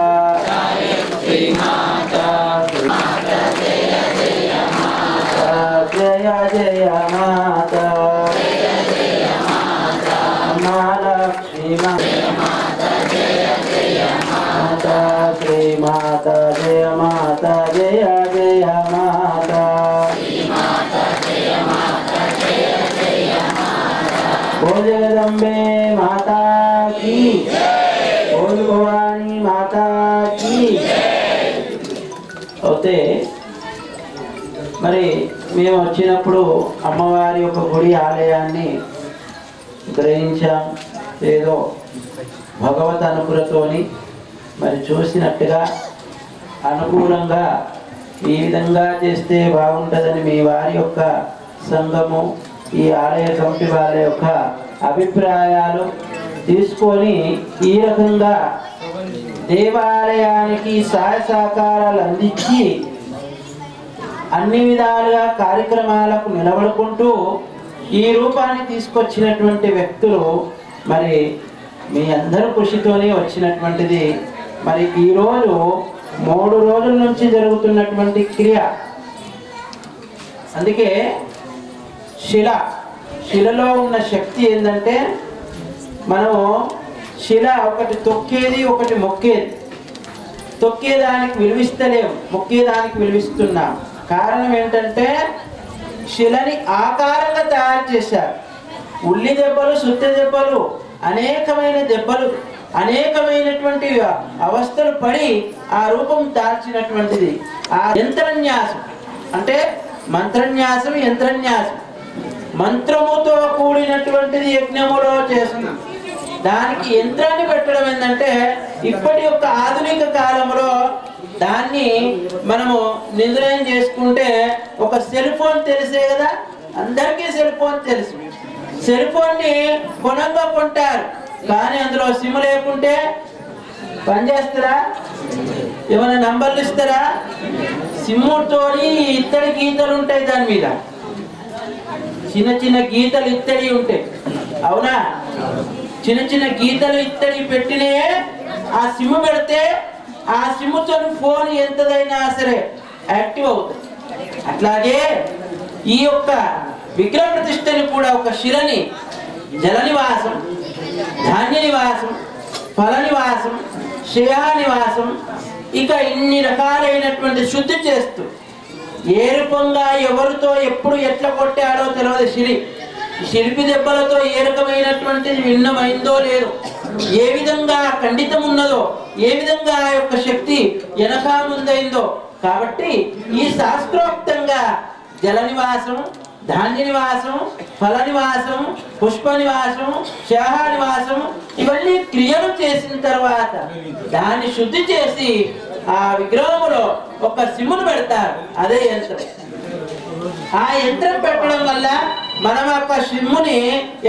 జయ జయ మాతా, మహాలక్ష్మి మాతా శ్రీ మాతా జయ మాతా జయ జయ మాతా, ఓ జగదంబే మాతా కీ, ఓ భవానీ మాతా కీ। అయితే మరి మేము వచ్చినప్పుడు అమ్మవారి యొక్క గుడి ఆలయాన్ని గ్రహించాం, ఏదో భగవత్ అనుగ్రహతోని మరి చూసినట్టుగా అనుకూలంగా ఈ విధంగా చేస్తే బాగుంటుందని మీ వారి యొక్క సంఘము, ఈ ఆలయ కమిటీ వారి యొక్క అభిప్రాయాలు తీసుకొని ఈ రకంగా దేవాలయానికి సహాయ సహకారాలు అందించి అన్ని విధాలుగా కార్యక్రమాలకు నిలబడుకుంటూ ఈ రూపాన్ని తీసుకొచ్చినటువంటి వ్యక్తులు మరి మీ అందరి కృషితోనే వచ్చినటువంటిది। మరి ఈరోజు 3 రోజుల నుంచి జరుగుతున్నటువంటి క్రియ, అందుకే శిలలో ఉన్న శక్తి ఏంటంటే మనము శిల ఒకటి తొక్కేది ఒకటి మొక్కేది, తొక్కేదానికి విలువిస్తలేము, మొక్కేదానికి విలువిస్తున్నాం। కారణం ఏంటంటే శిలని ఆకారంగా తయారు చేశారు, ఉల్లి దెబ్బలు, సుత్తి దెబ్బలు, అనేకమైన దెబ్బలు, అనేకమైనటువంటి అవస్థలు పడి ఆ రూపం దాల్చినటువంటిది। ఆ యంత్రన్యాసం అంటే మంత్రన్యాసం, యంత్రన్యాసం మంత్రముతో కూడినటువంటిది యజ్ఞములో చేస్తున్నాం। దానికి యంత్రాన్ని పెట్టడం ఏంటంటే ఇప్పటి యొక్క ఆధునిక కాలంలో దాన్ని మనము నిర్ణయం చేసుకుంటే ఒక సెల్ ఫోన్ తెలిసే కదా, అందరికీ సెల్ ఫోన్ తెలుసు, సెల్ ఫోన్ ని కొనంగా కొంటారు, కానీ అందులో సిమ్ లేకుంటే పనిచేస్తారా? ఏమైనా నంబర్లు ఇస్తారా? సిమ్ముతో ఇత్తడి గీతలు ఉంటాయి, దాని మీద చిన్న చిన్న గీతలు ఇత్తడి ఉంటాయి, అవునా? చిన్న చిన్న గీతలు ఇత్తడి పెట్టినే ఆ సిమ్ పెడితే ఆ సిమ్తో ఫోన్ ఎంతదైనా సరే యాక్టివ్ అవుతుంది। అట్లాగే ఈ యొక్క విగ్రహ ప్రతిష్టని కూడా ఒక శిలని జల నివాసం, ధాన్య నివాసం, ఫల నివాసం, శ్రేయా నివాసం, ఇక ఇన్ని రకాలైనటువంటి శుద్ధి చేస్తూ ఏ రూపంగా ఎవరితో ఎప్పుడు ఎట్లా కొట్టాడో తెలియదు శిల్పి దెబ్బలతో ఏ రకమైనటువంటిది భిన్నమైందో లేదు, ఏ విధంగా ఖండితం ఉన్నదో, ఏ విధంగా ఆ యొక్క శక్తి వెనక ముందైందో। కాబట్టి ఈ శాస్త్రోక్తంగా జల నివాసం, ధాన్య నివాసం, ఫల నివాసం, పుష్ప నివాసం, శాఖ నివాసం ఇవన్నీ క్రియలు చేసిన తర్వాత దాన్ని శుద్ధి చేసి ఆ విగ్రహంలో ఒక సిమ్మును పెడతారు. అదే యంత్రం. ఆ యంత్రం పెట్టడం వల్ల మనం యొక్క సిమ్ముని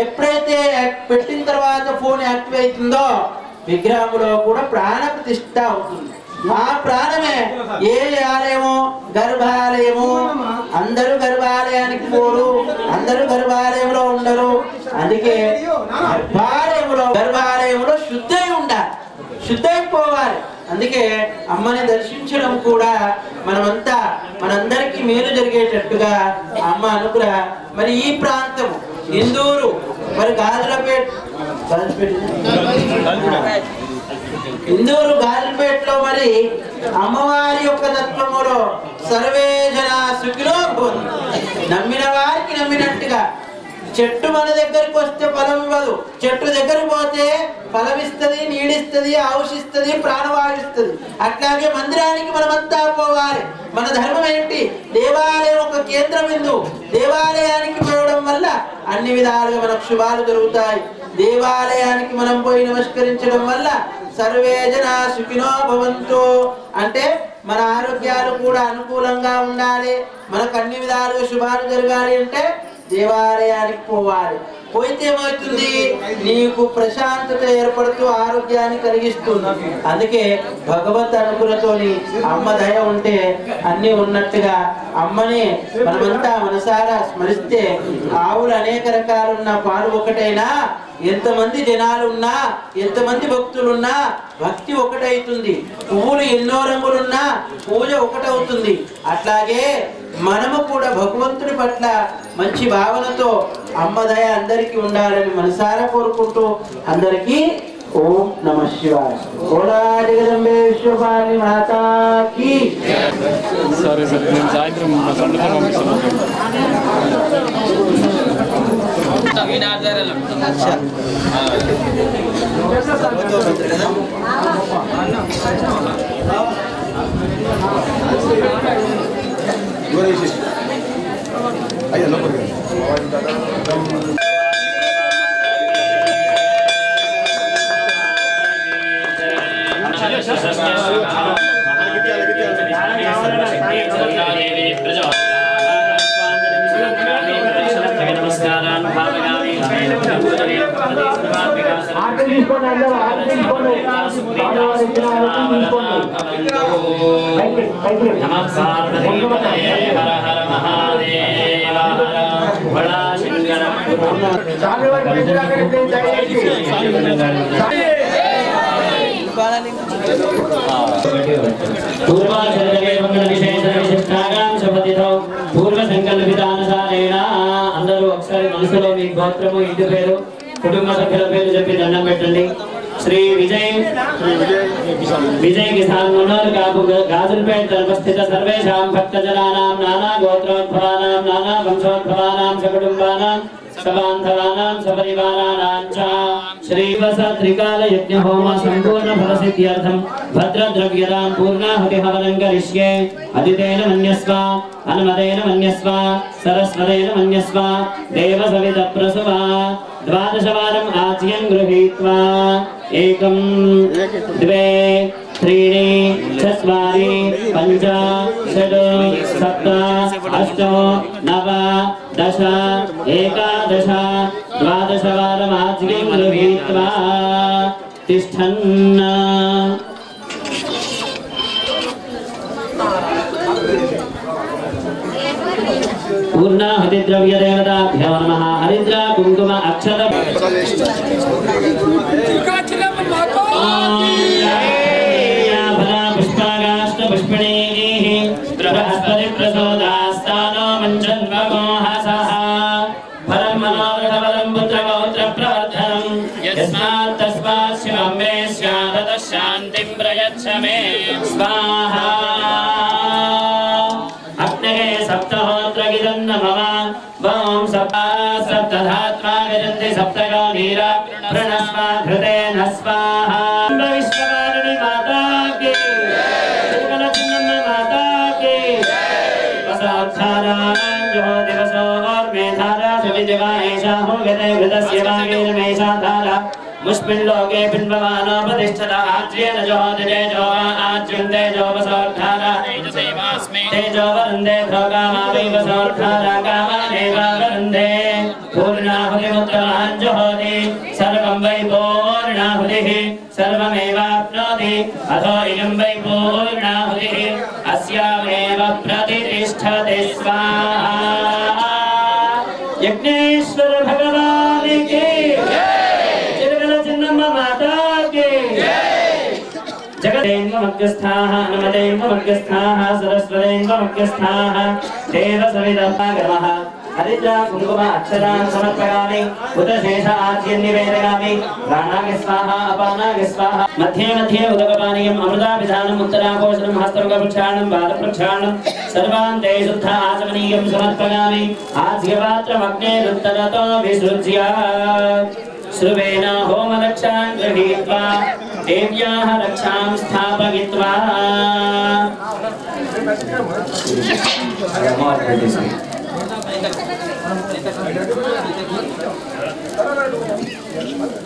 ఎప్పుడైతే పెట్టిన తర్వాత ఫోన్ యాక్టివ్ అవుతుందో విగ్రహంలో కూడా ప్రాణ ప్రతిష్ఠ అవుతుంది. ఆ ప్రాణమే ఏ ఆలయము, గర్భాలయము. అందరూ గర్భాలయానికి పోరు, అందరూ గర్భాలయంలో ఉండరు. అందుకే గర్భాలయంలో శుద్ధై ఉండాలి, శుద్ధైపోవాలి. అందుకే అమ్మని దర్శించడం కూడా మనమంతా మనందరికీ మేలు జరిగేటట్టుగా అమ్మ అనుగ్రహ. మరి ఈ ప్రాంతం ఇందూరు, మరి ఇందూరు గాజులపేటలో మరి అమ్మవారి యొక్క తత్వములో సర్వే జన సుఖినో భవంతు. నమ్మిన వారికి నమ్మినట్టుగా. చెట్టు మన దగ్గరికి వస్తే ఫలం ఇవ్వదు, చెట్టు దగ్గరికి పోతే ఫలమిస్తుంది, నీడిస్తుంది, ఔషిస్తుంది, ప్రాణవాయుస్తుంది. అట్లాగే మందిరానికి మనమంతా పోవాలి. మన ధర్మం ఏంటి? దేవాలయం ఒక కేంద్ర బిందువు. దేవాలయానికి పోవడం వల్ల అన్ని విధాలుగా మనకు శుభాలు జరుగుతాయి. దేవాలయానికి మనం పోయి నమస్కరించడం వల్ల సర్వే జన సుఖినో భవంతు అంటే మన ఆరోగ్యాలు కూడా అనుకూలంగా ఉండాలి, మనకు అన్ని విధాలుగా శుభాలు జరగాలి అంటే దేవాలయానికి పోవాలి. పోయితే ఏమవుతుంది? నీకు ప్రశాంతత ఏర్పడుతూ ఆరోగ్యాన్ని కలిగిస్తుంది. అందుకే భగవత్ అనుగ్రహతోని అమ్మ దయ ఉంటే అన్ని ఉన్నట్టుగా అమ్మని మనమంతా మనసారా స్మరిస్తే ఆవులు అనేక రకాలున్న పాలు ఒకటైనా, ఎంతమంది జనాలున్నా, ఎంతమంది భక్తులున్నా భక్తి ఒకటవుతుంది. పువ్వులు ఎన్నో రంగులున్నా పూజ ఒకటవుతుంది. అట్లాగే మనము కూడా భగవంతుడి పట్ల మంచి భావనతో అమ్మ దయ అందరికీ ఉండాలని మనసారా కోరుకుంటూ అందరికీ ఓం నమః శివాయ. ఓలా జగదంబే విశ్వపాలి మాతాకి. సరే సార్, నేను సాయంత్రం మా సండుతో పంపిస్తున్నాను. పూర్వ సంకల్పితానుసారేణ అందరూ ఒకసారి మనసులో మీ గోత్రము, ఇంటి పేరు, కుటుంబ సభ్యుల పేరు చెప్పి దండం పెట్టండి. శ్రీ విజయ్ కిసాన్ మున్నూరు కాపు గాజులపేట ధర్మస్థిత సర్వేషాం భక్తజనానాం నానా గోత్రోద్భవానాం నానా వంశోద్భవానాం సకుటుంబానాం సబాంధవానాం సపరివారాణాం చ శ్రీవస త్రికాల యజ్ఞ హోమ సంపూర్ణ ఫల సిద్ధ్యర్థం భద్రద్రవ్యదాం పూర్ణాహుతి హవనం కరిష్యే. అదితేన మన్యస్వ, అనుమతేన మన్యస్వ, సరస్వతేన మన్యస్వ, దేవ సవిత ప్రసవ. ద్వాదశవారం ఆచ్యం గృహీత్వా ఏకం ద్వే त्रीणि चत्वारि पञ्च षट् सप्त अष्ट नव दश एकादश द्वादशवारमाज्ञं गृहीत्वा तिष्ठन्. पूर्णाहुति द्रव्य देवताभ्यो नमः. हरिद्रा कुंकुम अक्षत पुष्पिणीः बृहस्पति प्रसोदास्तानो मञ्चन्वमोहसः फलं मनोरथफलं पुत्रपौत्रप्रवर्धनं यस्मात् तस्मात् शिवं मे स्यात् शान्तिं प्रयच्छ मे स्वाहा. अग्नये सप्तहोत्रगिदं नमः. ॐ सप्तधात्मा गजन्ति सप्तगो नीरा प्रणस्वा घृतेन स्वाहा. विश्ववारिणि माता की माता के दिवसो और अस्मिन् लोके बिम्बमानो प्रतिष्ठता आज्येन जोतिरेजो आज्युन्ते जोपसोत्थाना तेजो वरुन्धे भोगामावैव सोत्थाना कामानेव वरुन्धे पूर्णाहुतिमुत्तमाञ्जुहोति सर्वं वै पूर्णाहुतिः सर्वमेवाप्नोति अथो इयं वै पूर्णाहुतिः अस्यामेव प्रतिष्ठते स्वाहा। यज्ञेश्वर भगवान की चिरगल चिन्नम्म माता की जगदेन्वमग्रस्थाः नमदेन्वमग्रस्थाः सरस्वतेन्वमग्रस्थाः देव सविदमागमः हरिद्रा कुंकुम अक्षरान् समर्पयामि उदशेष आद्यं निवेदयामि प्राणाय स्वाहा अपानाय स्वाहा मध्ये मध्ये उदकपानीयम् अमृताभिधानम् उत्तराकोशनं हस्तमुखप्रक्षालनं पादप्रक्षालनं सर्वान् ते शुद्ध आचमनीयं समर्पयामि आज्यपात्रमग्नेरुत्तरतो विसृज्य श्रुवेण होमरक्षान् गृहीत्वा देव्याः रक्षां स्थापयित्वा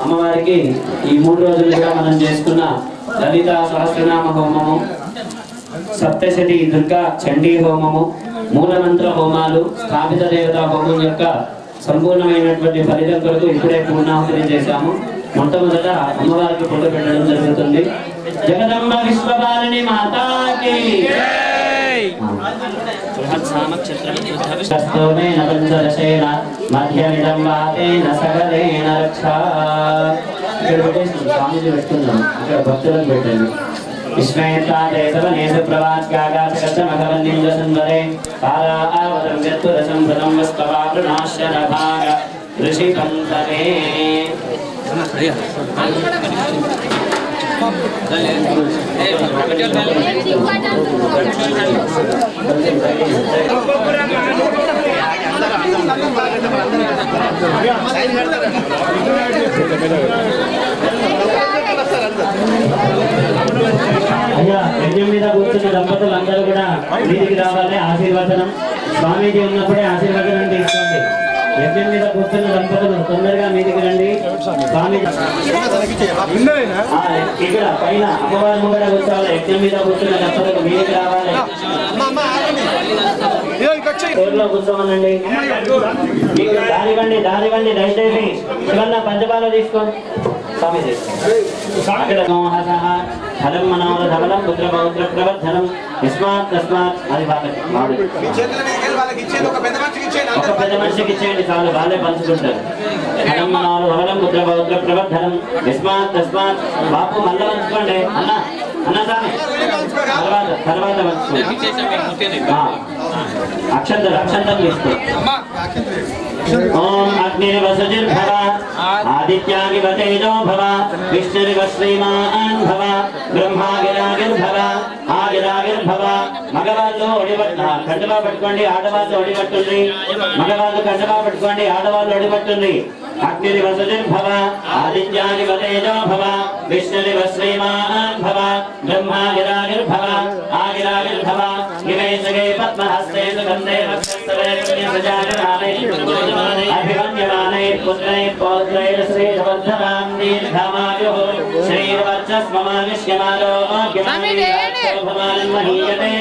అమ్మవారికి ఈ 3 రోజులుగా మనం చేసుకున్న లలితా సహస్రనామ హోమము, సప్తశతి దుర్గా చండీ హోమము, మూలమంత్ర హోమాలు, స్థాపిత దేవతా హోమం యొక్క సంపూర్ణమైనటువంటి ఫలితం కొరకు ఇప్పుడే పూర్ణాహుతి చేశాము. మొట్టమొదట అమ్మవారికి పొట్టు పెట్టడం జరుగుతుంది. జగదంబ విశ్వపాలిని మాతాకి स्तोमेन पंचदशेन मध्यमिदं वातेन सकलेन रक्षा स्वामीजी పెట్టుకుందాం. ఇక్కడ భక్తులకు పెట్టండి. విస్మయత్వాదే సవనేసు ప్రవాచ్యాగాచకర్తమఘవన్నిం సంవరే పారా ఆవతం వ్యత్తురసం ప్రథం వస్పవాప్రణాశ్య నభాగ ఋషి పంచమే అయ్యా యజ్ఞం మీద కూర్చున్న దంపతులు అందరూ కూడా వీధికి రావాలి. ఆశీర్వచనం స్వామీజీ ఉన్నప్పుడే ఆశీర్వచనం తీసుకోండి. యజ్ఞం మీద కూర్చున్న దంపతులు తొందరగా మీదికి రండి. స్వామి ఇక్కడ పైన అమ్మవారి ముంగడ కూర్చోవాలి. యజ్ఞం మీద కూర్చున్న దంపతులు మీదికి రావాలి. ఊర్లో కూర్చోమనండి. మీకు దారివ్వండి దయచేసి. శివన్న పంచపాల తీసుకోండి. స్వామీజీ ఫలం మనోరధవలం పుత్ర పౌత్ర ప్రవర్ధనం యస్మాత్ తస్మాత్ అది ఒక పెద్ద మనిషికి ఇచ్చేయండి చాలు, వాళ్ళే పంచుకుంటారు. ఫలం మనోరధవలం పుత్ర పౌత్ర ప్రవర్ధనం యస్మాత్ తస్మాత్. బాపు మళ్ళీ పంచుకోండి. అన్నదాన్ని తర్వాత పంచుకోండి. అక్షంతం తీసుకో. ओम अग्निर्वसुजिर्भव आदित्यागिव तेजो भव विष्णुरिव श्रीमान् भव ब्रह्मागिरागिर्भव आगिरागिर्भव మగవాళ్ళు కండవా పట్టుకోండి, ఆడవాళ్ళు ఒడిపట్టుంది. మగవాళ్ళు కండవా పట్టుకోండి, ఆడవాళ్ళు ఒడిపట్టుంది. అగ్నిరివ సుజిర్భవ ఆదిత్యాగివ తేజో భవ విష్ణురివ శ్రీమాన్ భవ బ్రహ్మాగిరాగిర్భవ ఆగిరాగిర్భవ గివేశగే పద్మహస్తే సుగంధే వక్షస్థలే పుణ్యసజాగరానే అభిమన్యమానే పుత్రై పౌత్రైర్ శ్రీవర్ధనాం దీర్ఘమాయుః శ్రీవర్చస్మమానిష్యమాలో మహీయతే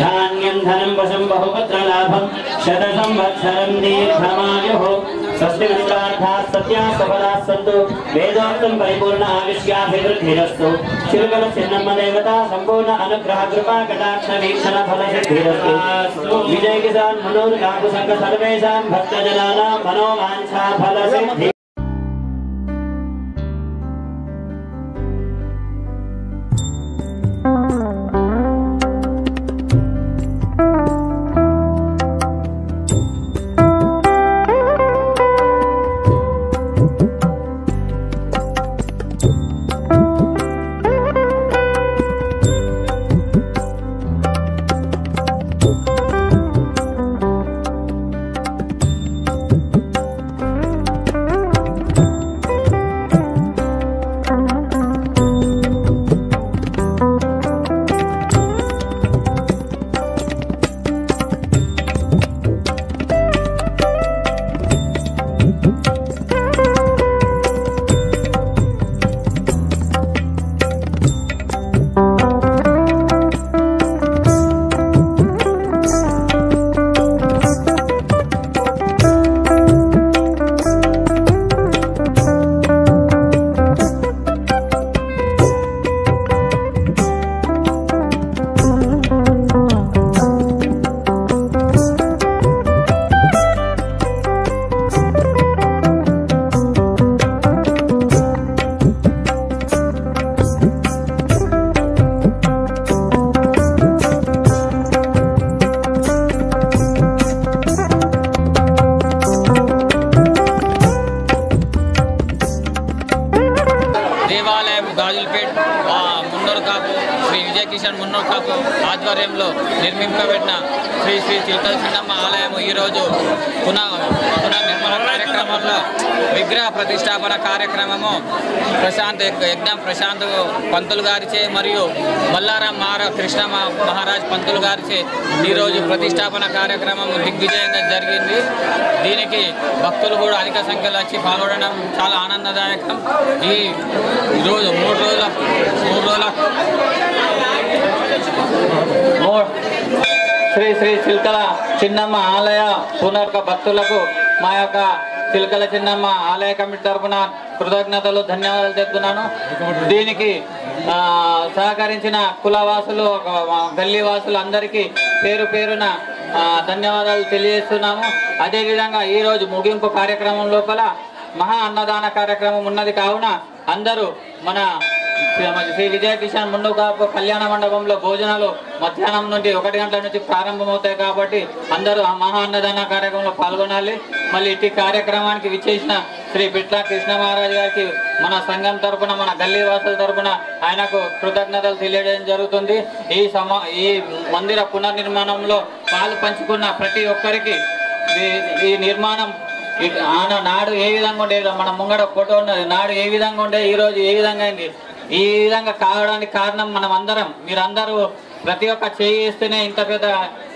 ధాన్యం ధనం వశం బహుపుత్రలాభం శత సంవత్సరం దీర్ఘమాయుః స్వస్తి విశ్వార్థాః సత్యాః సఫలాః సంతు వేదోక్తం పరిపూర్ణ ఆవిష్యాభివృద్ధిరస్తు చిరుకల చిన్నమ్మ దేవత సంపూర్ణ అనుగ్రహ కృపా కటాక్ష వీక్షణ ఫల సిద్ధిరస్తు విజయ కిసాన్ మనోర్ కాకు సంఘ సర్వేషాం భక్తజనానాం మనోవాంఛా ఫల సిద్ధి. క్లబ్ ఆధ్వర్యంలో నిర్మింపబడిన శ్రీ శ్రీ చిల్కల చిన్నమ్మ ఆలయం ఈరోజు పునర్నిర్మాణ కార్యక్రమంలో విగ్రహ ప్రతిష్టాపన కార్యక్రమము యజ్ఞం ప్రశాంత్ పంతులు గారిచే మరియు మల్లారం కృష్ణ మహారాజ్ పంతులు గారిచే ఈరోజు ప్రతిష్టాపన కార్యక్రమం దిగ్విజయంగా జరిగింది. దీనికి భక్తులు కూడా అధిక సంఖ్యలో వచ్చి పాల్గొనడం చాలా ఆనందదాయకం. ఈ రోజు మూడు రోజుల శ్రీ శ్రీ చిల్కల చిన్నమ్మ ఆలయ పునర్క భక్తులకు మా యొక్క చిల్కల చిన్నమ్మ ఆలయ కమిటీ తరఫున కృతజ్ఞతలు ధన్యవాదాలు చెప్తున్నాను. దీనికి సహకరించిన కులవాసులు గల్లీవాసులు అందరికీ పేరు పేరున ధన్యవాదాలు తెలియజేస్తున్నాము. అదేవిధంగా ఈరోజు ముగింపు కార్యక్రమం లోపల మహా అన్నదాన కార్యక్రమం ఉన్నది కావున అందరూ మన శ్రీ విజయ కిషన్ ముందుకాపు కళ్యాణ మండపంలో భోజనాలు మధ్యాహ్నం నుండి 1 గంటల నుంచి ప్రారంభమవుతాయి కాబట్టి అందరూ ఆ మహా అన్నదాన కార్యక్రమంలో పాల్గొనాలి. మళ్ళీ ఇట్టి కార్యక్రమానికి విచ్చేసిన శ్రీ బిట్ల కృష్ణ మహారాజ్ గారికి మన సంఘం తరఫున మన గల్లీవాసుల తరఫున ఆయనకు కృతజ్ఞతలు తెలియజేయడం జరుగుతుంది. ఈ మందిర పునర్నిర్మాణంలో పాలు పంచుకున్న ప్రతి ఒక్కరికి ఈ నిర్మాణం నాడు ఏ విధంగా ఉండేది, మన ముంగడ ఫోటో ఉన్నది, నాడు ఏ విధంగా ఉండేది, ఈరోజు ఏ విధంగా అయింది, ఈ విధంగా కావడానికి కారణం మనం అందరం. మీరందరూ ప్రతి ఒక్క చేస్తేనే ఇంత పెద్ద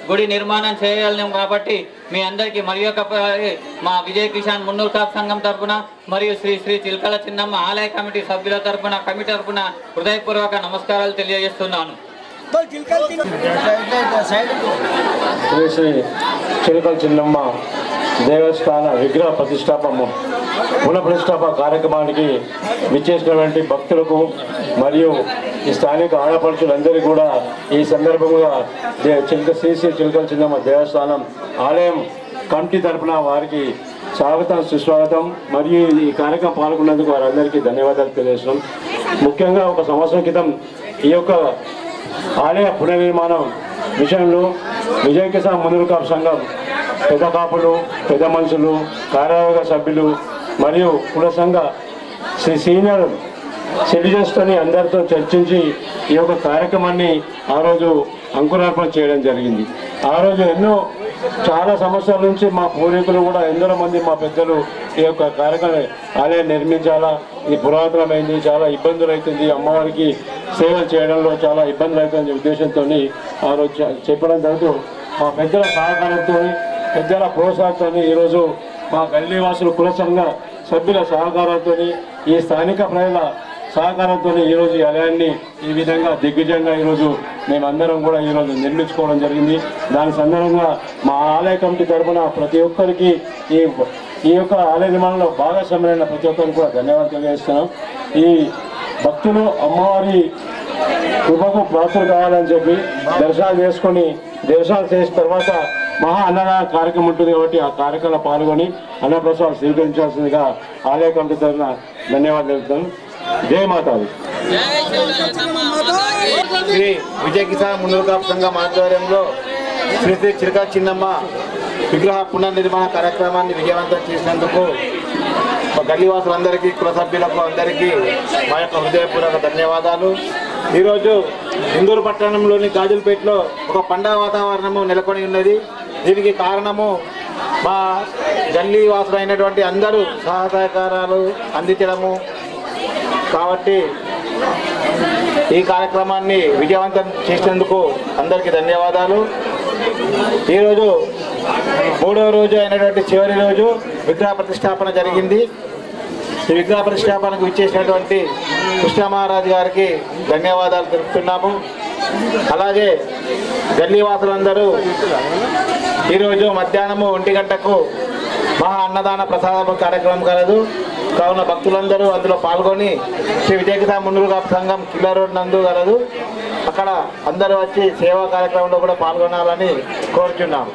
గుడి నిర్మాణం చేయగలిగాం కాబట్టి మీ అందరికీ మరి ఒకసారి మా విజయ కిసాన్ మున్నూరు కాపు సంఘం తరఫున మరియు శ్రీ శ్రీ చిల్కల చిన్నమ్మ ఆలయ కమిటీ సభ్యుల తరఫున కమిటీ తరఫున హృదయపూర్వక నమస్కారాలు తెలియజేస్తున్నాను. శ్రీ శ్రీ చిల్కల చిన్నమ్మ దేవస్థాన విగ్రహ పునఃప్రతిష్టాపన కార్యక్రమానికి విచ్చేసినటువంటి భక్తులకు మరియు ఈ స్థానిక ఆడపడుచులందరికీ కూడా ఈ సందర్భంగా శ్రీ శ్రీ చిల్కల చిన్నమ్మ దేవస్థానం ఆలయం కమిటీ తరఫున వారికి స్వాగతం సుస్వాగతం మరియు ఈ కార్యక్రమం పాల్గొన్నందుకు వారందరికీ ధన్యవాదాలు తెలియజేస్తున్నాం. ముఖ్యంగా 1 సంవత్సరం క్రితం ఈ యొక్క ఆలయ పునర్నిర్మాణం విషయంలో విజయ కిసాన్ మున్నూరు కాపు సంఘం పెద్ద కాపులు, పెద్ద మనుషులు, కార్యవర్గ సభ్యులు మరియు కుల సంఘ సీనియర్ సిటిజన్స్తోని అందరితో చర్చించి ఈ యొక్క కార్యక్రమాన్ని ఆ రోజు అంకురార్పణ చేయడం జరిగింది. ఆ రోజు చాలా సంవత్సరాల నుంచి మా పూర్వీకులు కూడా ఎందరో మంది మా పెద్దలు ఈ యొక్క కార్యక్రమం ఆలయం నిర్మించాలా, ఇది పురాతనమైంది, చాలా ఇబ్బందులు అవుతుంది, అమ్మవారికి సేవలు చేయడంలో చాలా ఇబ్బందులు అవుతుందనే ఉద్దేశంతో ఆ రోజు చెప్పడం జరుగుతూ మా పెద్దల సహకారంతో పెద్దల ప్రోత్సాహంతో ఈరోజు మా గల్లీవాసులు కుల సంఘ సభ్యుల సహకారంతో ఈ స్థానిక ప్రజల సహకారంతో ఈరోజు ఈ ఆలయాన్ని ఈ విధంగా దిగ్విజయంగా ఈరోజు మేమందరం కూడా ఈరోజు నిర్మించుకోవడం జరిగింది. దాని సందర్భంగా మా ఆలయ కమిటీ తరఫున ప్రతి ఒక్కరికి ఈ యొక్క ఆలయ నిర్మాణంలో భాగస్వామ్యమైన ప్రతి ఒక్కరికి కూడా ధన్యవాదాలు తెలియజేస్తున్నాం. ఈ భక్తులు అమ్మవారి కృపకు ప్రాప్తులు కావాలని చెప్పి దర్శనాలు చేసిన తర్వాత మహా అన్నదాన కార్యక్రమం ఉంటుంది కాబట్టి ఆ కార్యక్రమంలో పాల్గొని అన్నప్రసాదం స్వీకరించాల్సిందిగా ఆలయ కమిటీ తరఫున ధన్యవాదాలు తెలుపుతాను. జై మాతాది. శ్రీ విజయ కిసాన్ మున్నూరు కాపు సంఘం ఆధ్వర్యంలో శ్రీ శ్రీ చిల్కల చిన్నమ్మ విగ్రహ పునర్నిర్మాణ కార్యక్రమాన్ని విజయవంతం చేసినందుకు మా గల్లీవాసులందరికీ, కుల సభ్యులకు అందరికీ మా యొక్క హృదయపూర్వక ధన్యవాదాలు. ఈరోజు ఇందూరు పట్టణంలోని గాజులపేటలో ఒక పండగ వాతావరణము నెలకొని ఉన్నది. దీనికి కారణము మా గల్లీవాసులు అయినటువంటి అందరూ సహకారాలు అందించడము కాబట్టి ఈ కార్యక్రమాన్ని విజయవంతం చేసినందుకు అందరికీ ధన్యవాదాలు. ఈరోజు 3వ రోజు అయినటువంటి చివరి రోజు విగ్రహ ప్రతిష్టాపన జరిగింది. ఈ విగ్రహ ప్రతిష్టాపనకు విచ్చేసినటువంటి కృష్ణ మహారాజ్ గారికి ధన్యవాదాలు తెలుపుతున్నాము. అలాగే గల్లీవాసులందరూ ఈరోజు మధ్యాహ్నము 1 గంటకు మహా అన్నదాన ప్రసాద కార్యక్రమం కలదు. కావున భక్తులందరూ అందులో పాల్గొని శ్రీ విజయ కిసాన్ మున్నూరు కాపు సంఘం కిల్లా రోడ్ నందు కలదు. అక్కడ అందరూ వచ్చి సేవా కార్యక్రమంలో కూడా పాల్గొనాలని కోరుచున్నాం.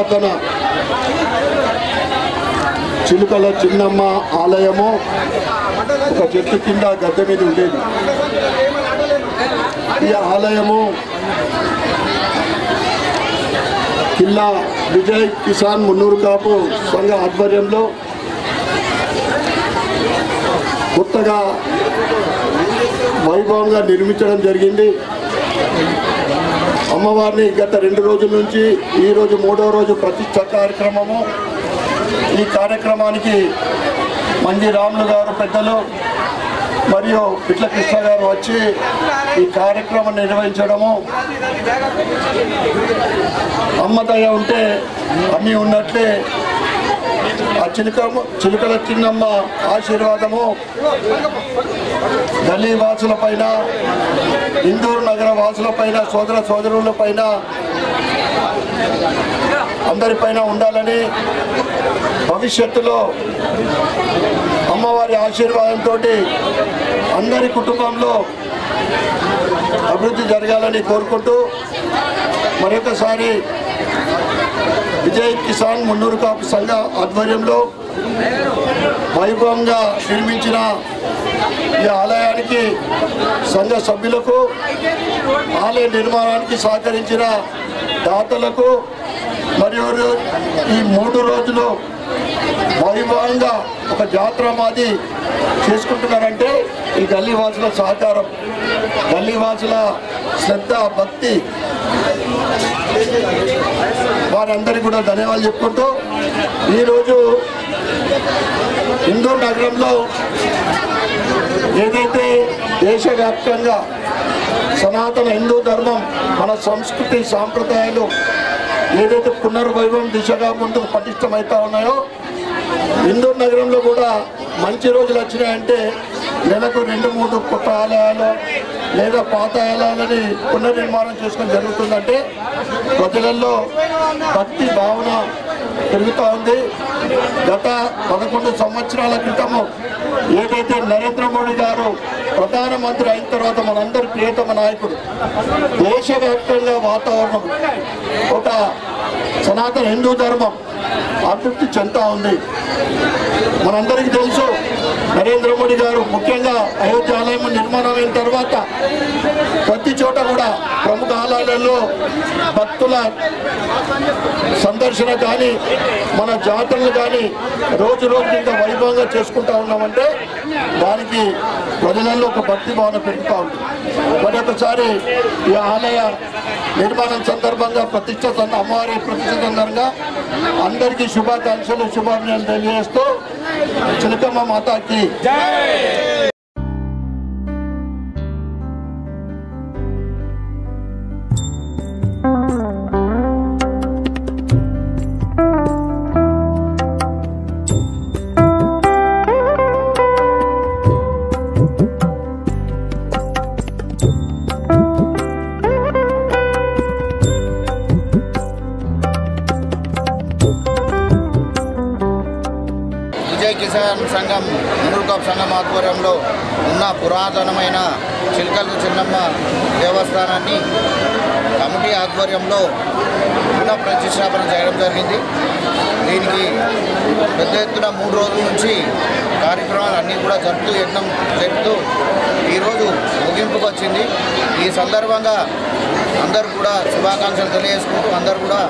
పురాతన చిలుకల చిన్నమ్మ ఆలయము ఒక చెట్టు కింద గద్దె మీద ఉండేది. ఈ ఆలయము కిల్లా విజయ్ కిసాన్ మున్నూరు కాపు సంఘ ఆధ్వర్యంలో కొత్తగా వైభవంగా నిర్మించడం జరిగింది. అమ్మవారిని గత 2 రోజుల నుంచి ఈరోజు 3వ రోజు ప్రతిష్ఠ కార్యక్రమము. ఈ కార్యక్రమానికి మంజి రాములు గారు పెద్దలు మరియు పిట్ల కృష్ణ గారు వచ్చి ఈ కార్యక్రమం నిర్వహించడము, అమ్మదయ ఉంటే అన్నీ ఉన్నట్లే ఆ చిలుకల చిన్నమ్మ ఆశీర్వాదము గల్లీ వాసుల పైన, ఇందూరు నగర వాసుల పైన, సోదర సోదరుల పైన, అందరిపైన ఉండాలని, భవిష్యత్తులో అమ్మవారి ఆశీర్వాదంతో అందరి కుటుంబంలో అభివృద్ధి జరగాలని కోరుకుంటూ మరొకసారి విజయ్ కిసాన్ మున్నూరు కాపు సంఘ ఆధ్వర్యంలో వైభవంగా నిర్మించిన ఈ ఆలయానికి సంఘ సభ్యులకు, ఆలయ నిర్మాణానికి సహకరించిన దాతలకు మరియు ఈ 3 రోజులు వైభవంగా ఒక జాతర మాది చేసుకుంటున్నారంటే ఈ గల్లీవాసుల సహకారం, గల్లీవాసుల శ్రద్ధ, భక్తి, వారందరికీ కూడా ధన్యవాదాలు చెప్పుకుంటూ ఈరోజు ఇందూరు నగరంలో ఏదైతే దేశవ్యాప్తంగా సనాతన హిందూ ధర్మం, మన సంస్కృతి సాంప్రదాయాలు ఏదైతే పునర్వైభవం దిశగా ముందుకు పటిష్టమవుతా ఉన్నాయో, ఇందూరు నగరంలో కూడా మంచి రోజులు వచ్చినాయంటే నెలకు 2-3 కొత్త ఆలయాలు లేదా పాత ఆలయాలని పునర్నిర్మాణం చేసుకోవడం జరుగుతుందంటే ప్రజలలో భక్తి భావన పెరుగుతూ ఉంది. గత 11 సంవత్సరాల క్రితము ఏదైతే నరేంద్ర మోడీ గారు ప్రధానమంత్రి అయిన తర్వాత మనందరి ప్రియతమ నాయకుడు, దేశవ్యాప్తంగా వాతావరణం ఒక సనాతన హిందూ ధర్మం అభివృద్ధి చెందుతూ ఉంది. మనందరికీ తెలుసు నరేంద్ర మోడీ గారు ముఖ్యంగా అయోధ్య ఆలయం నిర్మాణం అయిన తర్వాత ప్రతి చోట కూడా ప్రముఖ ఆలయాలలో భక్తుల సందర్శన కానీ, మన జాతరలు కానీ రోజు ఇంకా వైభవంగా చేసుకుంటా ఉన్నామంటే దానికి ప్రజలలో ఒక భక్తి భావన పెరుగుతూ ఉంది. మరొకసారి ఈ ఆలయ నిర్మాణం సందర్భంగా అమ్మవారి ప్రతిష్ట సందర్భంగా అందరికీ శుభాకాంక్షలు, శుభాభినందనలు తెలియజేస్తూ చిలకమ్మ మాతాకి కిసాన్ సంఘం మున్నూరు కాపు సంఘం ఆధ్వర్యంలో ఉన్న పురాతనమైన చిలుకల చిన్నమ్మ దేవస్థానాన్ని కమిటీ ఆధ్వర్యంలో పునః ప్రతిష్టాపన చేయడం జరిగింది. దీనికి పెద్ద ఎత్తున 3 రోజుల నుంచి కార్యక్రమాలు అన్నీ కూడా జరుపుతూ ఈరోజు ముగింపుకు వచ్చింది. ఈ సందర్భంగా అందరూ కూడా శుభాకాంక్షలు తెలియజేసుకుంటూ అందరూ కూడా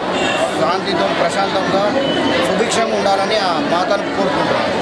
శాంతితో, ప్రశాంతంగా, సుభిక్షంగా ఉండాలని ఆ మాతను కోరుకుంటున్నాను.